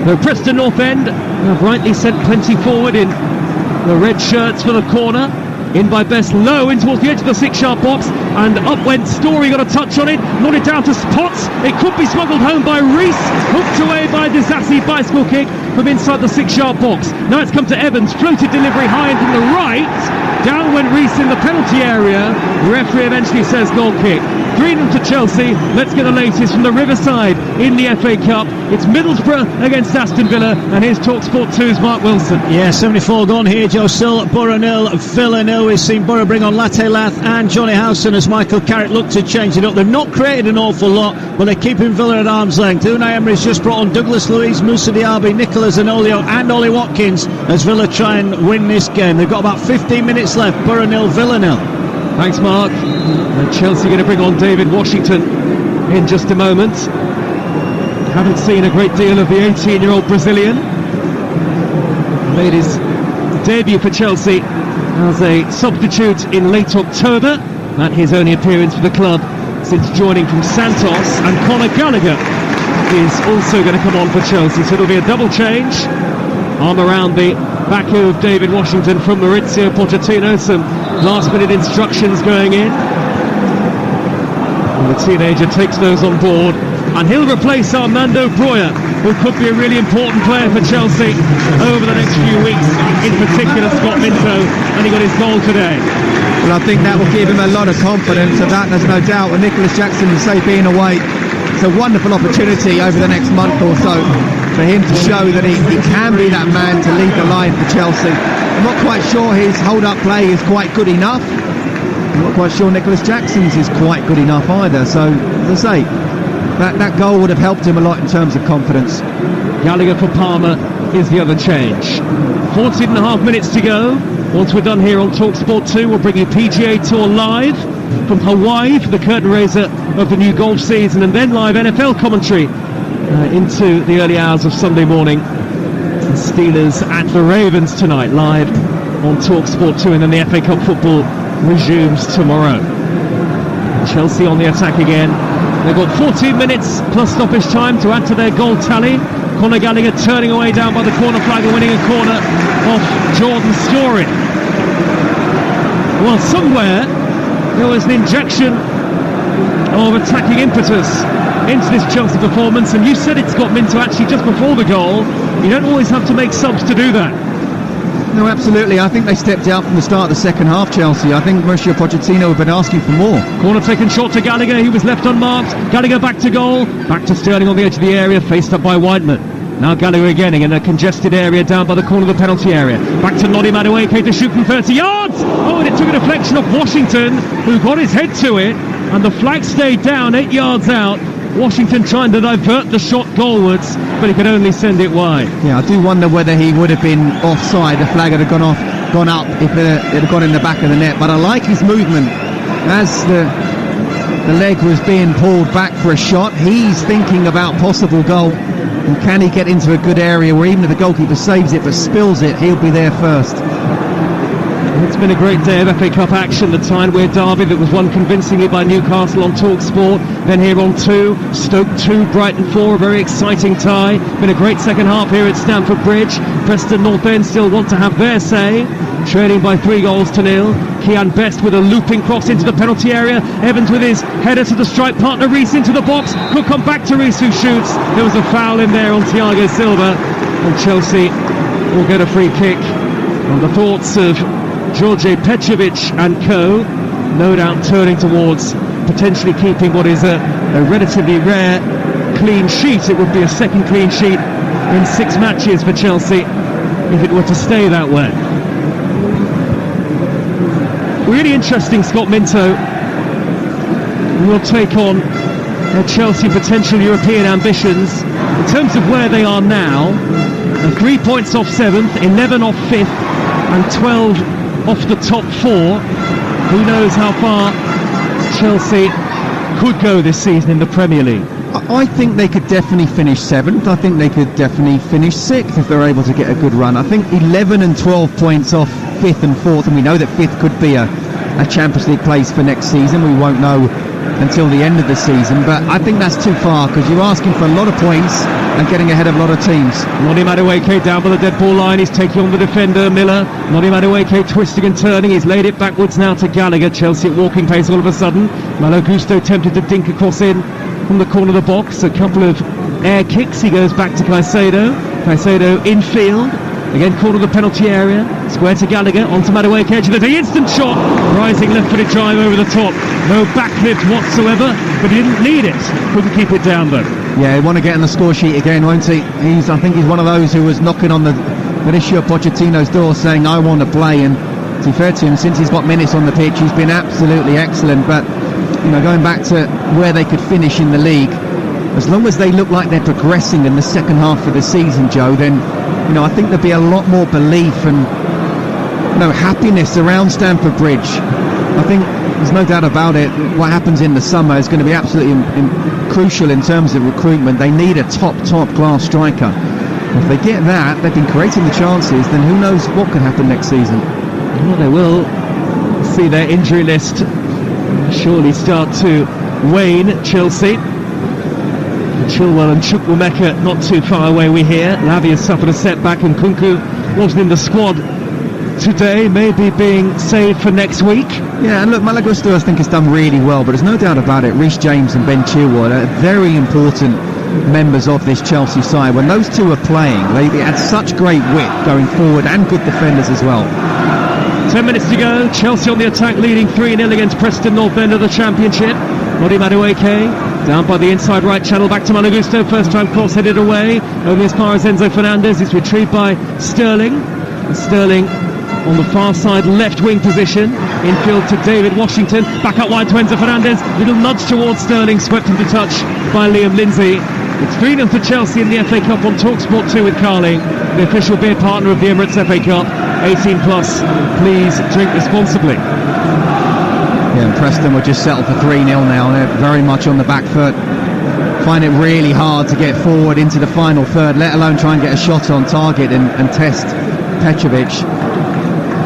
The Preston Northend have rightly sent plenty forward in the red shirts for the corner. In by Best, low in towards the edge of the 6-yard box, and up went Story, got a touch on it, nodded down to Potts. It could be smuggled home by Rees, hooked away by Disassi, bicycle kick from inside the 6-yard box. Now it's come to Evans, floated delivery high in from the right, down went Rees in the penalty area. The referee eventually says goal kick. 3-0 to Chelsea. Let's get the latest from the Riverside in the FA Cup. It's Middlesbrough against Aston Villa, and here's TalkSport 2's Mark Wilson. Yeah, 74 gone here, Joe. Still Borough 0, Villa 0. We've seen Borough bring on Latte Lath and Johnny Howson as Michael Carrick look to change it up. They've not created an awful lot, but they're keeping Villa at arm's length. Unai Emery's just brought on Douglas Luiz, Moussa Diaby, Nicolas Zanolio and Ollie Watkins as Villa try and win this game. They've got about 15 minutes left. Borough 0, Villa 0. Thanks, Mark. And Chelsea going to bring on David Washington in just a moment. Haven't seen a great deal of the 18-year-old Brazilian. Made his debut for Chelsea as a substitute in late October. That his only appearance for the club since joining from Santos. And Conor Gallagher is also going to come on for Chelsea, so it'll be a double change. Arm around the back of David Washington from Maurizio Pochettino. Some last-minute instructions going in. And the teenager takes those on board. And he'll replace Armando Broja, who could be a really important player for Chelsea over the next few weeks. In particular, Scott Minto, and he got his goal today. Well, I think that will give him a lot of confidence, of that there's no doubt. And Nicholas Jackson, say, being away, it's a wonderful opportunity over the next month or so for him to show that he can be that man to lead the line for Chelsea. I'm not quite sure his hold-up play is quite good enough. I'm not quite sure Nicholas Jackson's is quite good enough either. So, as I say, that goal would have helped him a lot in terms of confidence. Gallagher for Palmer is the other change. 14 and a half minutes to go. Once we're done here on TalkSport 2, we'll bring you PGA Tour live from Hawaii for the curtain raiser of the new golf season, and then live NFL commentary into the early hours of Sunday morning. The Steelers at the Ravens tonight, live on TalkSport 2, and then the FA Cup football resumes tomorrow. Chelsea on the attack again. They've got 14 minutes plus stoppage time to add to their goal tally. Conor Gallagher turning away down by the corner flag and winning a corner off Jordan Story. Well, somewhere there was an injection of attacking impetus into this Chelsea performance, and you said it, Scott Minto, actually just before the goal. You don't always have to make subs to do that. No, absolutely. I think they stepped out from the start of the second half, Chelsea. I think Mauricio Pochettino have been asking for more. Corner taken short to Gallagher. He was left unmarked. Gallagher back to goal. Back to Sterling on the edge of the area, faced up by Whiteman. Now Gallagher again in a congested area down by the corner of the penalty area. Back to Noddy Madueke to shoot from 30 yards. Oh, and it took a deflection off Washington, who got his head to it. And the flag stayed down 8 yards out. Washington trying to divert the shot goalwards, but he could only send it wide. Yeah, I do wonder whether he would have been offside. The flag had gone up if it had gone in the back of the net. But I like his movement as the leg was being pulled back for a shot. He's thinking about possible goal, and can he get into a good area where even if the goalkeeper saves it but spills it, he'll be there first. It's been a great day of FA Cup action. The Tyne-Wear derby that was won convincingly by Newcastle on TalkSport. Then here on 2, Stoke 2, Brighton 4, a very exciting tie. Been a great second half here at Stamford Bridge. Preston Northend still want to have their say, trailing by 3-0. Kian Best with a looping cross into the penalty area. Evans with his header to the strike partner. Reece into the box. Could come back to Reece, who shoots. There was a foul in there on Thiago Silva, and Chelsea will get a free kick. And the thoughts of George Petrovic and co, no doubt turning towards potentially keeping what is a relatively rare clean sheet. It would be a second clean sheet in 6 matches for Chelsea if it were to stay that way. Really interesting, Scott Minto will take on Chelsea potential European ambitions. In terms of where they are now, 3 points off 7th, 11 off 5th and 12 off the top 4. Who knows how far Chelsea could go this season in the Premier League. I think they could definitely finish 7th. I think they could definitely finish 6th if they're able to get a good run. I think 11 and 12 points off 5th and 4th, and we know that 5th could be a Champions League place for next season. We won't know until the end of the season, but I think that's too far because you're asking for a lot of points and getting ahead of a lot of teams. Noddy Madueke down by the dead ball line. He's taking on the defender Miller. Noddy Madueke twisting and turning. He's laid it backwards now to Gallagher. Chelsea at walking pace all of a sudden. Malo Gusto tempted to dink across in from the corner of the box. A couple of air kicks. He goes back to Caicedo. Caicedo infield. Again, corner of the penalty area. Square to Gallagher. Onto Madueke, edge of the day. Instant shot. Rising left-footed drive over the top. No backlift whatsoever, but he didn't need it. Couldn't keep it down though. Yeah, he'll want to get on the score sheet again, won't he? I think he's one of those who was knocking on the Mauricio Pochettino's door saying, I want to play. And to be fair to him, since he's got minutes on the pitch, he's been absolutely excellent. But, going back to where they could finish in the league, as long as they look like they're progressing in the second half of the season, Joe, then, I think there'll be a lot more belief and, happiness around Stamford Bridge. I think there's no doubt about it. What happens in the summer is going to be absolutely crucial in terms of recruitment. They need a top class striker. If they get that, they've been creating the chances, then who knows what could happen next season. Well, they will see their injury list surely start to wane. Chelsea, Chilwell and Chukwuemeka not too far away, we hear. Lavia has suffered a setback and Kunku wasn't in the squad today, maybe being saved for next week. Yeah, and look, Malo Gusto I think has done really well, but there's no doubt about it, Reece James and Ben Chilwell are very important members of this Chelsea side. When those two are playing, they had such great width going forward and good defenders as well. 10 minutes to go, Chelsea on the attack, leading 3-0 against Preston Northend of the Championship. Noddy Madueke down by the inside right channel, back to Malo Gusto, first time cross headed away, only as far as Enzo Fernandez. It's retrieved by Sterling, and Sterling on the far side left wing position, infield to David Washington, back out wide to Enzo Fernandez, little nudge towards Sterling, swept into touch by Liam Lindsay. It's 3-0 for Chelsea in the FA Cup on TalkSport 2 with Carling, the official beer partner of the Emirates FA Cup. 18 plus, please drink responsibly. Yeah, and Preston will just settle for 3-0 now. They're very much on the back foot. Find it really hard to get forward into the final third, let alone try and get a shot on target and test Petrovic.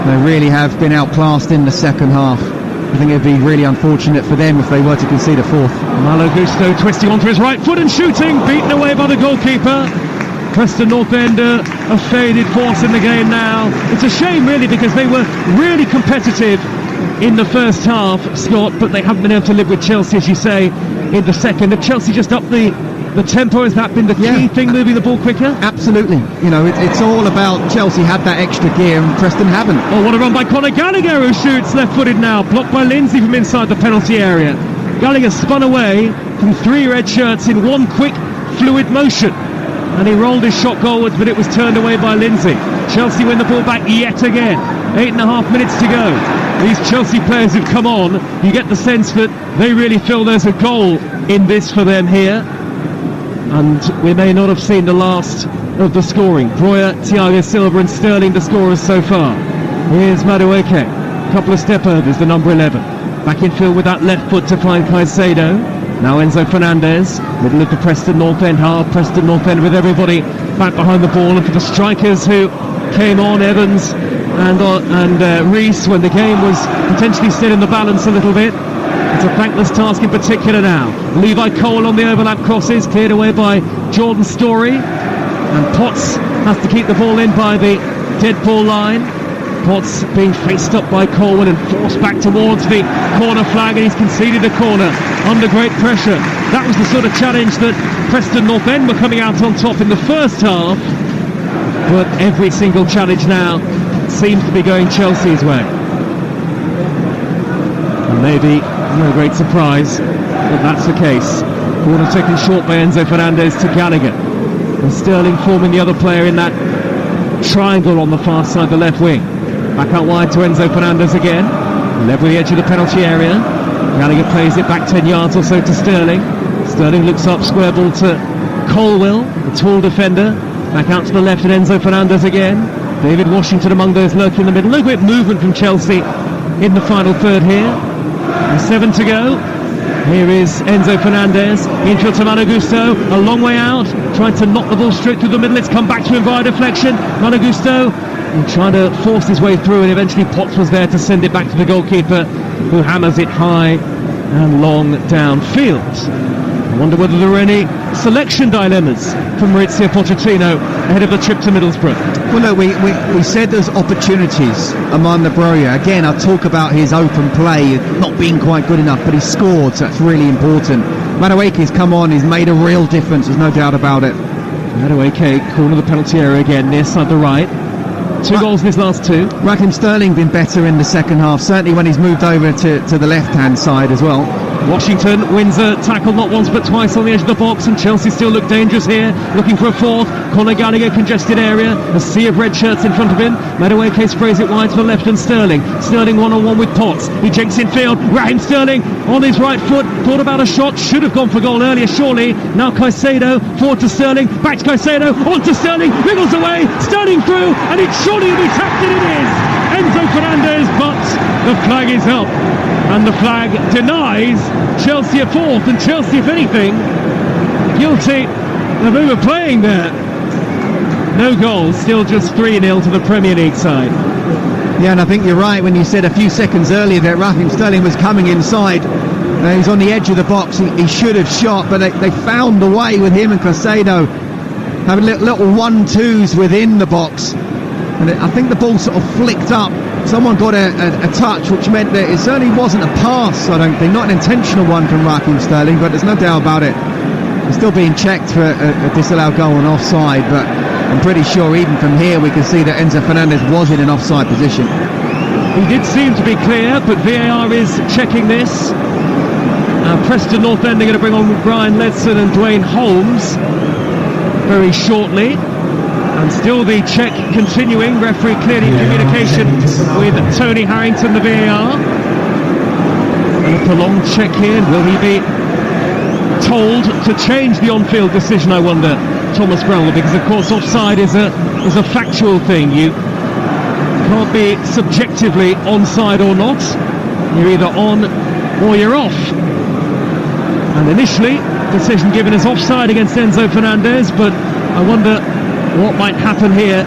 They really have been outclassed in the second half. I think it would be really unfortunate for them if they were to concede a fourth. Malo Gusto twisting onto his right foot and shooting, beaten away by the goalkeeper. Preston Northend a faded force in the game now. It's a shame really, because they were really competitive in the first half, Scott, but they haven't been able to live with Chelsea, as you say, in the second. Have Chelsea just upped the tempo? Has that been the key thing, moving the ball quicker? Absolutely. It's all about Chelsea had that extra gear and Preston haven't. Oh, what a run by Conor Gallagher, who shoots left-footed now, blocked by Lindsay from inside the penalty area. Gallagher spun away from 3 red shirts in one quick, fluid motion, and he rolled his shot goalwards, but it was turned away by Lindsay. Chelsea win the ball back yet again. 8.5 minutes to go. These Chelsea players who've come on, you get the sense that they really feel there's a goal in this for them here. And we may not have seen the last of the scoring. Breuer, Thiago Silva and Sterling the scorers so far. Here's Madueke. A couple of step overs, the number 11. Back in field with that left foot to find Caicedo. Now Enzo Fernandez, middle of the Preston Northend half. Preston Northend with everybody back behind the ball. And for the strikers who came on, Evans and Rees when the game was potentially still in the balance a little bit. It's a thankless task in particular now. Levi Cole on the overlap crosses, cleared away by Jordan Story, and Potts has to keep the ball in by the dead ball line. Potts being faced up by Colwyn and forced back towards the corner flag, and he's conceded a corner under great pressure. That was the sort of challenge that Preston Northend were coming out on top in the first half, but every single challenge now seems to be going Chelsea's way. And maybe no great surprise that that's the case. Corner taken short by Enzo Fernandez to Gallagher, and Sterling forming the other player in that triangle on the far side, the left wing. Back out wide to Enzo Fernandez again, level the edge of the penalty area. Gallagher plays it back 10 yards or so to Sterling. Sterling looks up, square ball to Colwell, the tall defender. Back out to the left and Enzo Fernandez again. David Washington among those lurking in the middle. No great movement from Chelsea in the final third here. And 7 to go. Here is Enzo Fernandez, infield to Managusto, a long way out, trying to knock the ball straight through the middle. It's come back to him via deflection. Managusto trying to force his way through, and eventually Potts was there to send it back to the goalkeeper, who hammers it high and long downfield. I wonder whether there were any selection dilemmas from Maurizio Pochettino ahead of the trip to Middlesbrough. Well, look, we said there's opportunities among the Broja. Again, I talk about his open play not being quite good enough, but he scored, so that's really important. Madueke's come on, he's made a real difference, there's no doubt about it. Madueke, corner of the penalty area again, near side the right. 2 goals in his last 2. Raheem Sterling been better in the second half, certainly when he's moved over to the left-hand side as well. Washington wins a tackle not once but twice on the edge of the box, and Chelsea still look dangerous here, looking for a fourth. Conor Gallagher, congested area, a sea of red shirts in front of him. Madueke sprays it wide to the left, and Sterling one-on-one with Potts. He jinks in field. Raheem Sterling on his right foot, thought about a shot, should have gone for goal earlier surely. Now Caicedo forward to Sterling, back to Caicedo, on to Sterling, wriggles away, Sterling through, and it surely will be tapped, and it is Enzo Fernandez, but the flag is up, and the flag denies Chelsea a fourth, and Chelsea, if anything, guilty of overplaying there. No goals, still just 3-0 to the Premier League side. Yeah, and I think you're right when you said a few seconds earlier that Raheem Sterling was coming inside. He was on the edge of the box, he should have shot, but they found the way with him and Caicedo having little 1-2s within the box. And I think the ball sort of flicked up. Someone got a touch, which meant that it certainly wasn't a pass, I don't think. Not an intentional one from Raheem Sterling, but there's no doubt about it. He's still being checked for a disallowed goal and offside, but I'm pretty sure even from here we can see that Enzo Fernandez was in an offside position. He did seem to be clear, but VAR is checking this. Preston Northend are going to bring on Brian Ledson and Dwayne Holmes very shortly. And still the check continuing. Referee clearly in communication with Tony Harrington, the VAR. And a prolonged check here. Will he be told to change the on-field decision, I wonder, Thomas Brownell? Because, of course, offside is a factual thing. You can't be subjectively onside or not. You're either on or you're off. And initially, decision given as offside against Enzo Fernandez, but I wonder what might happen here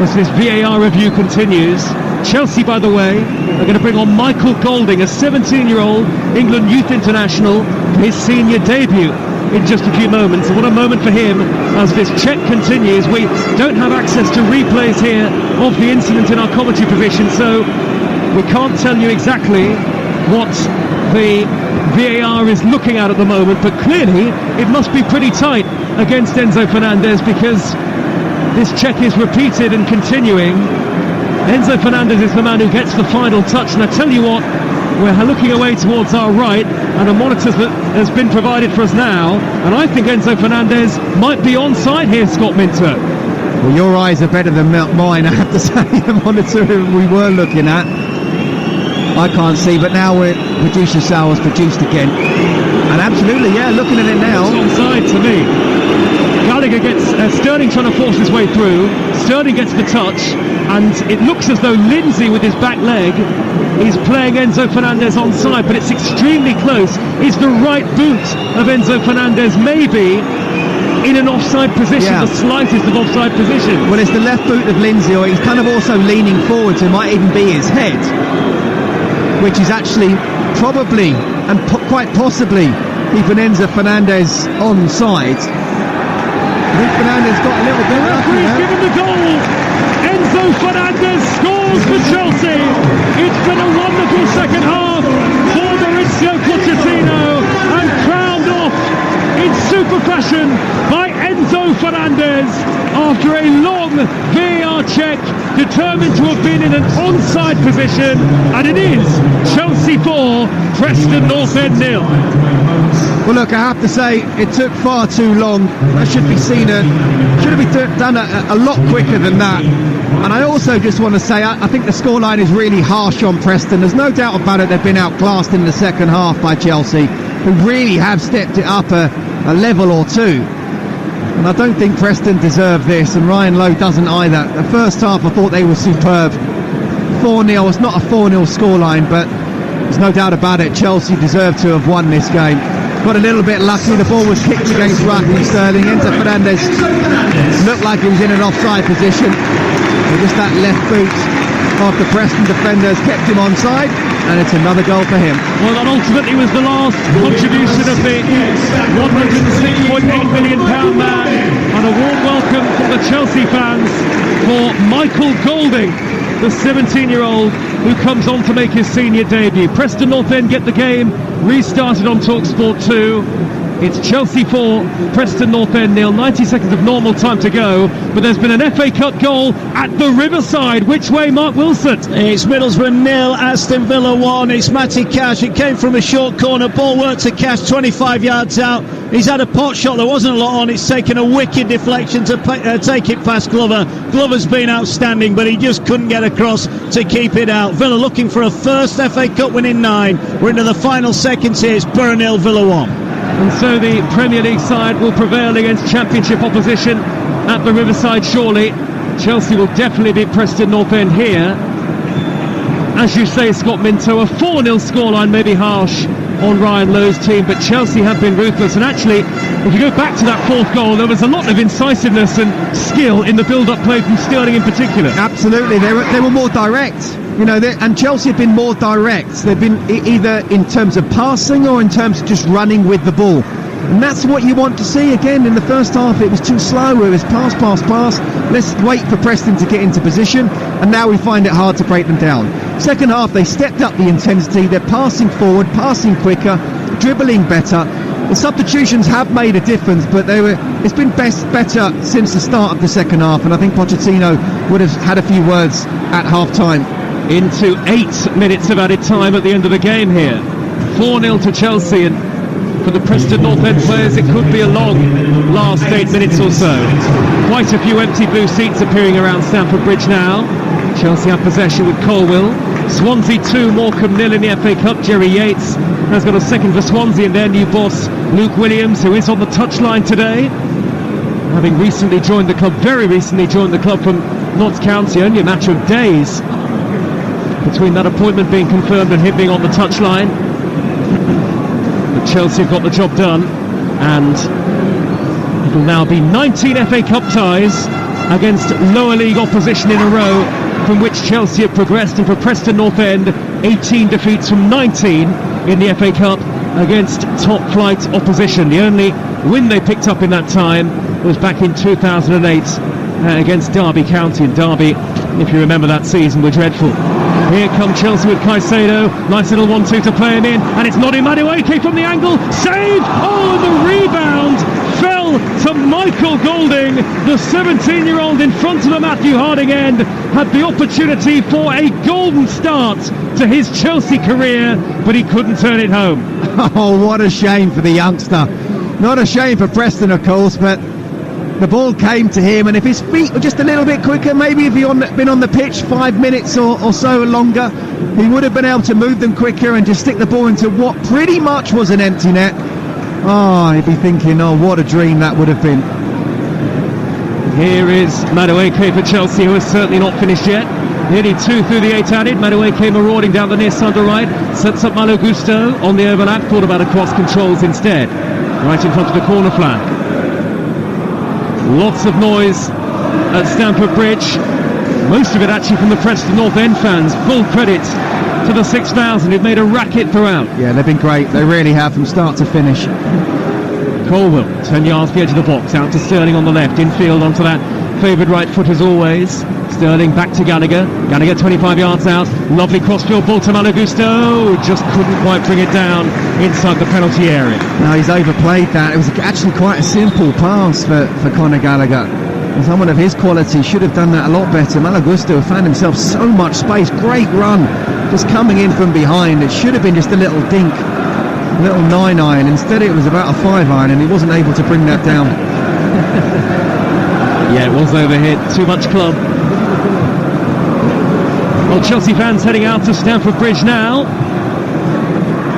as this VAR review continues. Chelsea, by the way, are going to bring on Michael Golding, a 17-year-old England youth international, for his senior debut in just a few moments. And what a moment for him as this check continues. We don't have access to replays here of the incident in our commentary position, so we can't tell you exactly what the VAR is looking at the moment, but clearly it must be pretty tight against Enzo Fernandez, because this check is repeated and continuing. Enzo Fernandez is the man who gets the final touch, and I tell you what, we're looking away towards our right, and a monitor that has been provided for us now, and I think Enzo Fernandez might be onside here, Scott Minter. Well, your eyes are better than mine, I have to say. The monitor we were looking at, I can't see, but now producer Sal has produced again, and absolutely, yeah, looking at it now, it's onside to me. Gallagher gets Sterling trying to force his way through. Sterling gets the touch, and it looks as though Lindsay with his back leg is playing Enzo Fernandez onside, but it's extremely close. Is the right boot of Enzo Fernandez maybe in an offside position, the slightest of offside positions. Well, it's the left boot of Lindsay, or he's kind of also leaning forward, so it might even be his head, which is actually probably and quite possibly keeping Enzo Fernandez onside. I think Fernandez got a little bit lucky He's there. given the goal. Enzo Fernandez scores for Chelsea. It's been a wonderful second half for Mauricio Pochettino, and crowned off in super fashion by Enzo Fernandez after a long VAR check, determined to have been in an onside position, and it is Chelsea 4, Preston Northend 0. Well, look, I have to say it took far too long. That should be seen. Should have been done a lot quicker than that. And I also just want to say I think the scoreline is really harsh on Preston. There's no doubt about it. They've been outclassed in the second half by Chelsea, who really have stepped it up a level or two. And I don't think Preston deserve this, and Ryan Lowe doesn't either. The first half I thought they were superb. 4-0. It's not a 4-0 scoreline, but there's no doubt about it. Chelsea deserve to have won this game. Got a little bit lucky. The ball was kicked against Raheem Sterling. Enzo Fernandez looked like he was in an offside position. But just that left boot of the Preston defenders kept him onside, and it's another goal for him. Well, that ultimately was the last contribution of the £106.8 million man, and a warm welcome from the Chelsea fans for Michael Golding, the 17-year-old who comes on to make his senior debut. Preston Northend get the game restarted on TalkSport 2. It's Chelsea 4, Preston Northend 0. 90 seconds of normal time to go, but there's been an FA Cup goal at the Riverside. Which way, Mark Wilson? It's Middlesbrough 0, Aston Villa 1. It's Matty Cash. It came from a short corner. Ball worked to Cash 25 yards out. He's had a pot shot. There wasn't a lot on. It's taken a wicked deflection to take it past Glover. Glover's been outstanding, but he just couldn't get across to keep it out. Villa looking for a first FA Cup win in 9. We're into the final seconds here. It's Borough 0, Villa 1. And so the Premier League side will prevail against Championship opposition at the Riverside, surely. Chelsea will definitely beat Preston Northend here. As you say, Scott Minto, a 4-0 scoreline may be harsh on Ryan Lowe's team, but Chelsea have been ruthless. And actually, if you go back to that fourth goal, there was a lot of incisiveness and skill in the build-up play from Sterling in particular. Absolutely, they were more direct. You know, and Chelsea have been more direct. They've been either in terms of passing or in terms of just running with the ball. And that's what you want to see. Again, in the first half, it was too slow. It was pass. Let's wait for Preston to get into position. And now we find it hard to break them down. Second half, they stepped up the intensity. They're passing forward, passing quicker, dribbling better. The substitutions have made a difference, but it's been better since the start of the second half. And I think Pochettino would have had a few words at half-time. Into 8 minutes of added time at the end of the game here. 4-0 to Chelsea, and for the Preston Northend players it could be a long last 8 minutes or so. Quite a few empty blue seats appearing around Stamford Bridge now. Chelsea have possession with Colwill. Swansea 2, Morecambe 0 in the FA Cup. Jerry Yates has got a second for Swansea, and their new boss Luke Williams, who is on the touchline today, having recently joined the club, very recently joined the club from Notts County. Only a matter of days between that appointment being confirmed and him being on the touchline. But Chelsea have got the job done, and it will now be 19 FA Cup ties against lower league opposition in a row, from which Chelsea have progressed, and for Preston Northend, 18 defeats from 19 in the FA Cup against top flight opposition. The only win they picked up in that time was back in 2008 against Derby County, and Derby, if you remember that season, were dreadful. Here come Chelsea with Caicedo. Nice little 1-2 to play him in, and it's Noddy Madueke from the angle. Save! Oh, the rebound fell to Michael Golding. The 17-year-old in front of the Matthew Harding end had the opportunity for a golden start to his Chelsea career, but he couldn't turn it home. Oh, what a shame for the youngster. Not a shame for Preston, of course, but the ball came to him, and if his feet were just a little bit quicker, maybe if he been on the pitch 5 minutes or so longer, he would have been able to move them quicker and just stick the ball into what pretty much was an empty net. Oh, he'd be thinking, oh, what a dream that would have been. Here is Madueke for Chelsea, who has certainly not finished yet. Nearly 2 through the 8 added. Madueke marauding down the near side right, sets up Malo Gusto on the overlap, thought about a cross controls instead, right in front of the corner flag. Lots of noise at Stamford Bridge. Most of it actually from the Preston Northend fans. Full credit to the 6,000 who've made a racket throughout. Yeah, they've been great. They really have, from start to finish. Colwell, 10 yards the edge of the box, out to Sterling on the left, infield onto that favoured right foot as always. Sterling back to Gallagher. Gallagher 25 yards out. Lovely crossfield ball to Malagusto. Just couldn't quite bring it down inside the penalty area. No, he's overplayed that. It was actually quite a simple pass for Conor Gallagher. And someone of his quality should have done that a lot better. Malagusto found himself so much space. Great run. Just coming in from behind. It should have been just a little dink. A little 9-iron. Instead it was about a 5-iron and he wasn't able to bring that down. Yeah, it was overhit. Too much club. Well, Chelsea fans heading out to Stamford Bridge now.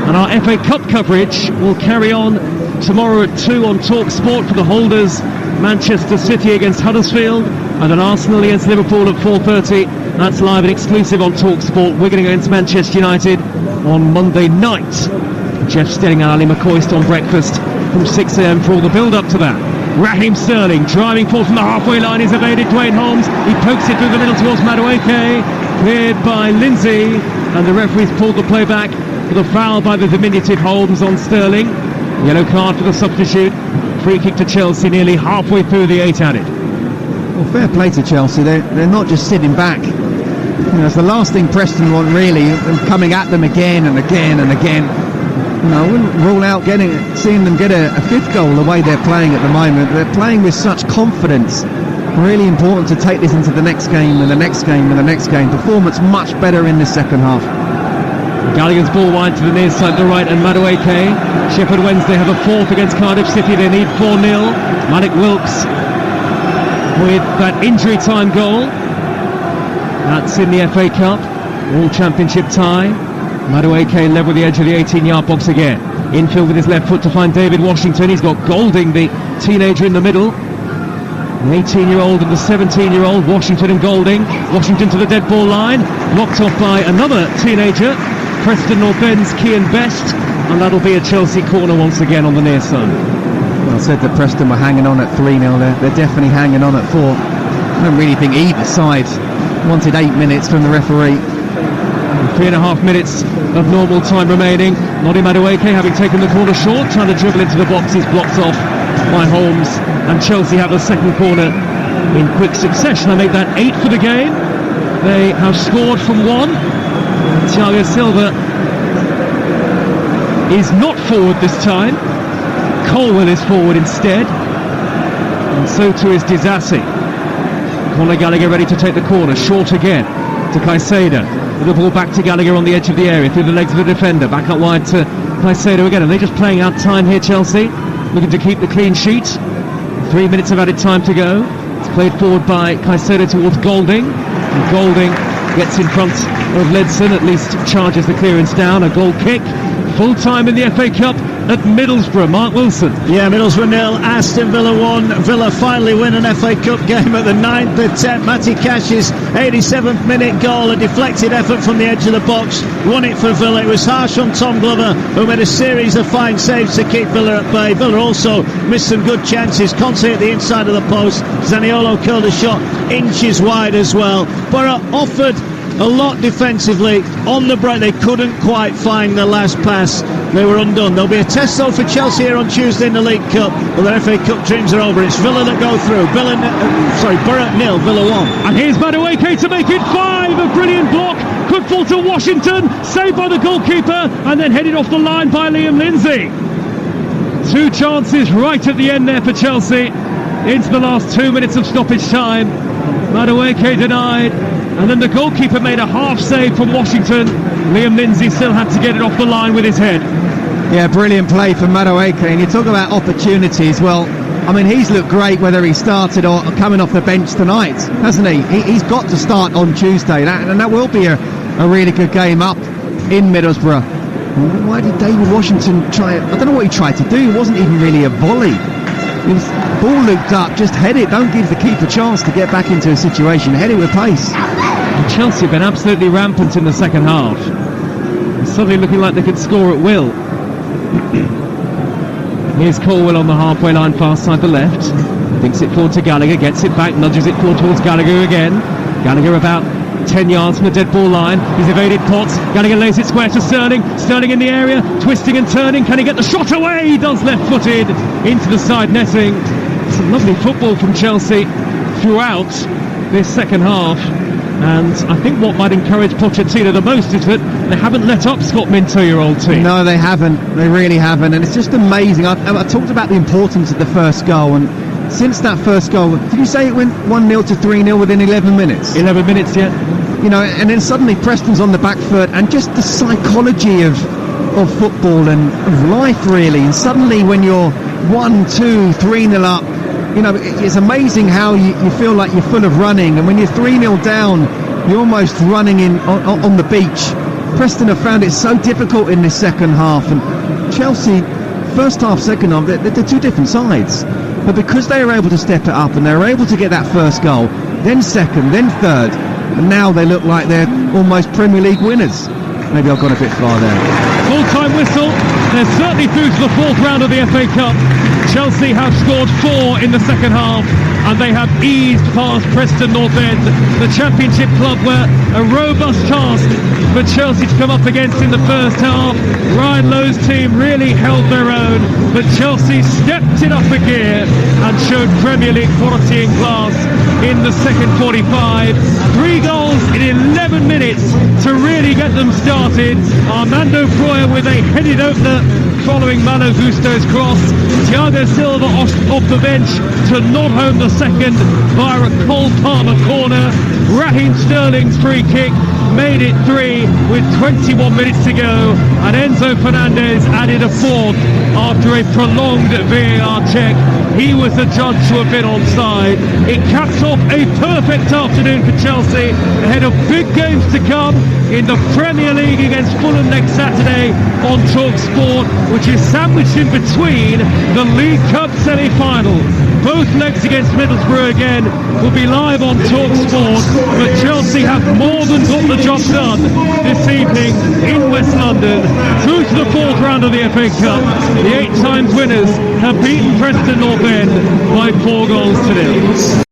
And our FA Cup coverage will carry on tomorrow at 2 on Talk Sport for the holders. Manchester City against Huddersfield, and then Arsenal against Liverpool at 4:30. That's live and exclusive on Talk Sport. Wigan against Manchester United on Monday night. Jeff Stelling and Ali McCoist on breakfast from 6 a.m. for all the build-up to that. Raheem Sterling driving forward from the halfway line. He's evaded Dwayne Holmes. He pokes it through the middle towards Madueke. Cleared by Lindsay, and the referee's pulled the play back for the foul by the diminutive Holmes on Sterling. Yellow card for the substitute. Free kick to Chelsea nearly halfway through the 8 added. Well, fair play to Chelsea. They're not just sitting back. You know, it's the last thing Preston want, really, and coming at them again and again and again. You know, I wouldn't rule out seeing them get a fifth goal the way they're playing at the moment. They're playing with such confidence. Really important to take this into the next game and the next game and the next game. Performance much better in the second half. Gallagher's ball wide to the near side to the right, and Madueke. Sheffield Wednesday have a fourth against Cardiff City. They need 4-0. Malik Wilkes with that injury time goal. That's in the FA Cup. All championship tie. Madueke level the edge of the 18-yard box again. Infield with his left foot to find David Washington. He's got Golding, the teenager, in the middle. The 18-year-old and the 17-year-old, Washington and Golding. Washington to the dead ball line. Blocked off by another teenager. Preston Northend's Kean Best. And that'll be a Chelsea corner once again on the near side. Well, I said that Preston were hanging on at 3-0. They're definitely hanging on at 4. I don't really think either side wanted 8 minutes from the referee. 3.5 minutes of normal time remaining. Noddy Madueke having taken the corner short, trying to dribble into the box. He's blocked off by Holmes, and Chelsea have the second corner in quick succession. I make that 8 for the game. They have scored from 1. Thiago Silva is not forward this time. Colwell is forward instead, and so too is Disasi. Conor Gallagher ready to take the corner, short again to Caicedo. The ball back to Gallagher on the edge of the area, through the legs of the defender, back up wide to Caicedo again. And they're just playing out time here, Chelsea, looking to keep the clean sheet. 3 minutes of added time to go. It's played forward by Caicedo towards Golding, and Golding gets in front of Ledson, at least charges the clearance down. A goal kick, full time in the FA Cup at Middlesbrough. Mark Wilson. Yeah, Middlesbrough 0, Aston Villa 1. Villa finally win an FA Cup game at the 9th attempt. Matty Cash's 87th minute goal, a deflected effort from the edge of the box, won it for Villa. It was harsh on Tom Glover, who made a series of fine saves to keep Villa at bay. Villa also missed some good chances. Conte at the inside of the post. Zaniolo curled a shot inches wide as well. Borough offered a lot defensively on the break. They couldn't quite find the last pass. They were undone. There'll be a test though for Chelsea here on Tuesday in the League Cup, but their FA Cup dreams are over. It's Villa that go through. Borough 0, Villa 1. And here's Madueke to make it 5. A brilliant block. Could fall to Washington. Saved by the goalkeeper, and then headed off the line by Liam Lindsay. 2 chances right at the end there for Chelsea. Into the last 2 minutes of stoppage time. Madueke denied. And then the goalkeeper made a half save from Washington. Liam Lindsay still had to get it off the line with his head. Yeah, brilliant play from Madueke. And you talk about opportunities. Well, I mean, he's looked great whether he started or coming off the bench tonight, hasn't he? He's got to start on Tuesday. And that will be a really good game up in Middlesbrough. Why did David Washington try it? I don't know what he tried to do. It wasn't even really a volley. It was ball looped up, just head it. Don't give the keeper a chance to get back into a situation. Head it with pace. And Chelsea have been absolutely rampant in the second half. It's suddenly looking like they could score at will. Here's Colwell on the halfway line, far side the left. thinks it forward to Gallagher, gets it back, nudges it forward towards Gallagher again. Gallagher about 10 yards from the dead ball line. He's evaded Potts. Gallagher lays it square to Sterling. Sterling in the area, twisting and turning. Can he get the shot away? He does, left-footed into the side netting. Some lovely football from Chelsea throughout this second half. And I think what might encourage Pochettino the most is that they haven't let up Scott Minto, your old team. No, they haven't. They really haven't. And it's just amazing. I talked about the importance of the first goal, and since that first goal, did you say it went 1-0 to 3-0 within 11 minutes? 11 minutes, yeah. You know, and then suddenly Preston's on the back foot, and just the psychology of football and of life, really. And suddenly when you're 1-2, 3-0 up, you know, it's amazing how you feel like you're full of running, and when you're 3-0 down, you're almost running on the beach. Preston have found it so difficult in this second half, and Chelsea, first half, second half, they're two different sides. But because they were able to step it up and they were able to get that first goal, then second, then third, and now they look like they're almost Premier League winners. Maybe I've gone a bit far there. Full-time whistle. They're certainly through to the fourth round of the FA Cup. Chelsea have scored 4 in the second half, and they have eased past Preston Northend, the Championship club, where a robust task for Chelsea to come up against in the first half. Ryan Lowe's team really held their own, but Chelsea stepped it up a gear and showed Premier League quality and class in the second 45. 3 goals in 11 minutes to really get them started. Armando Broja with a headed opener following Malo Gusto's cross. Thiago Silva off the bench to nod home the second via a Cole Palmer corner. Raheem Sterling's free kick made it 3 with 21 minutes to go, and Enzo Fernandez added a 4th after a prolonged VAR check. He was the judge to have been onside. It caps off a perfect afternoon for Chelsea ahead of big games to come in the Premier League against Fulham next Saturday on Talk Sport, which is sandwiched in between the League Cup semi-final. Both legs against Middlesbrough again will be live on Talk Sport, but Chelsea have more than got the job done this evening in West London. Through to the fourth round of the FA Cup, the 8 times winners have beaten Preston Northend by 4 goals to 0.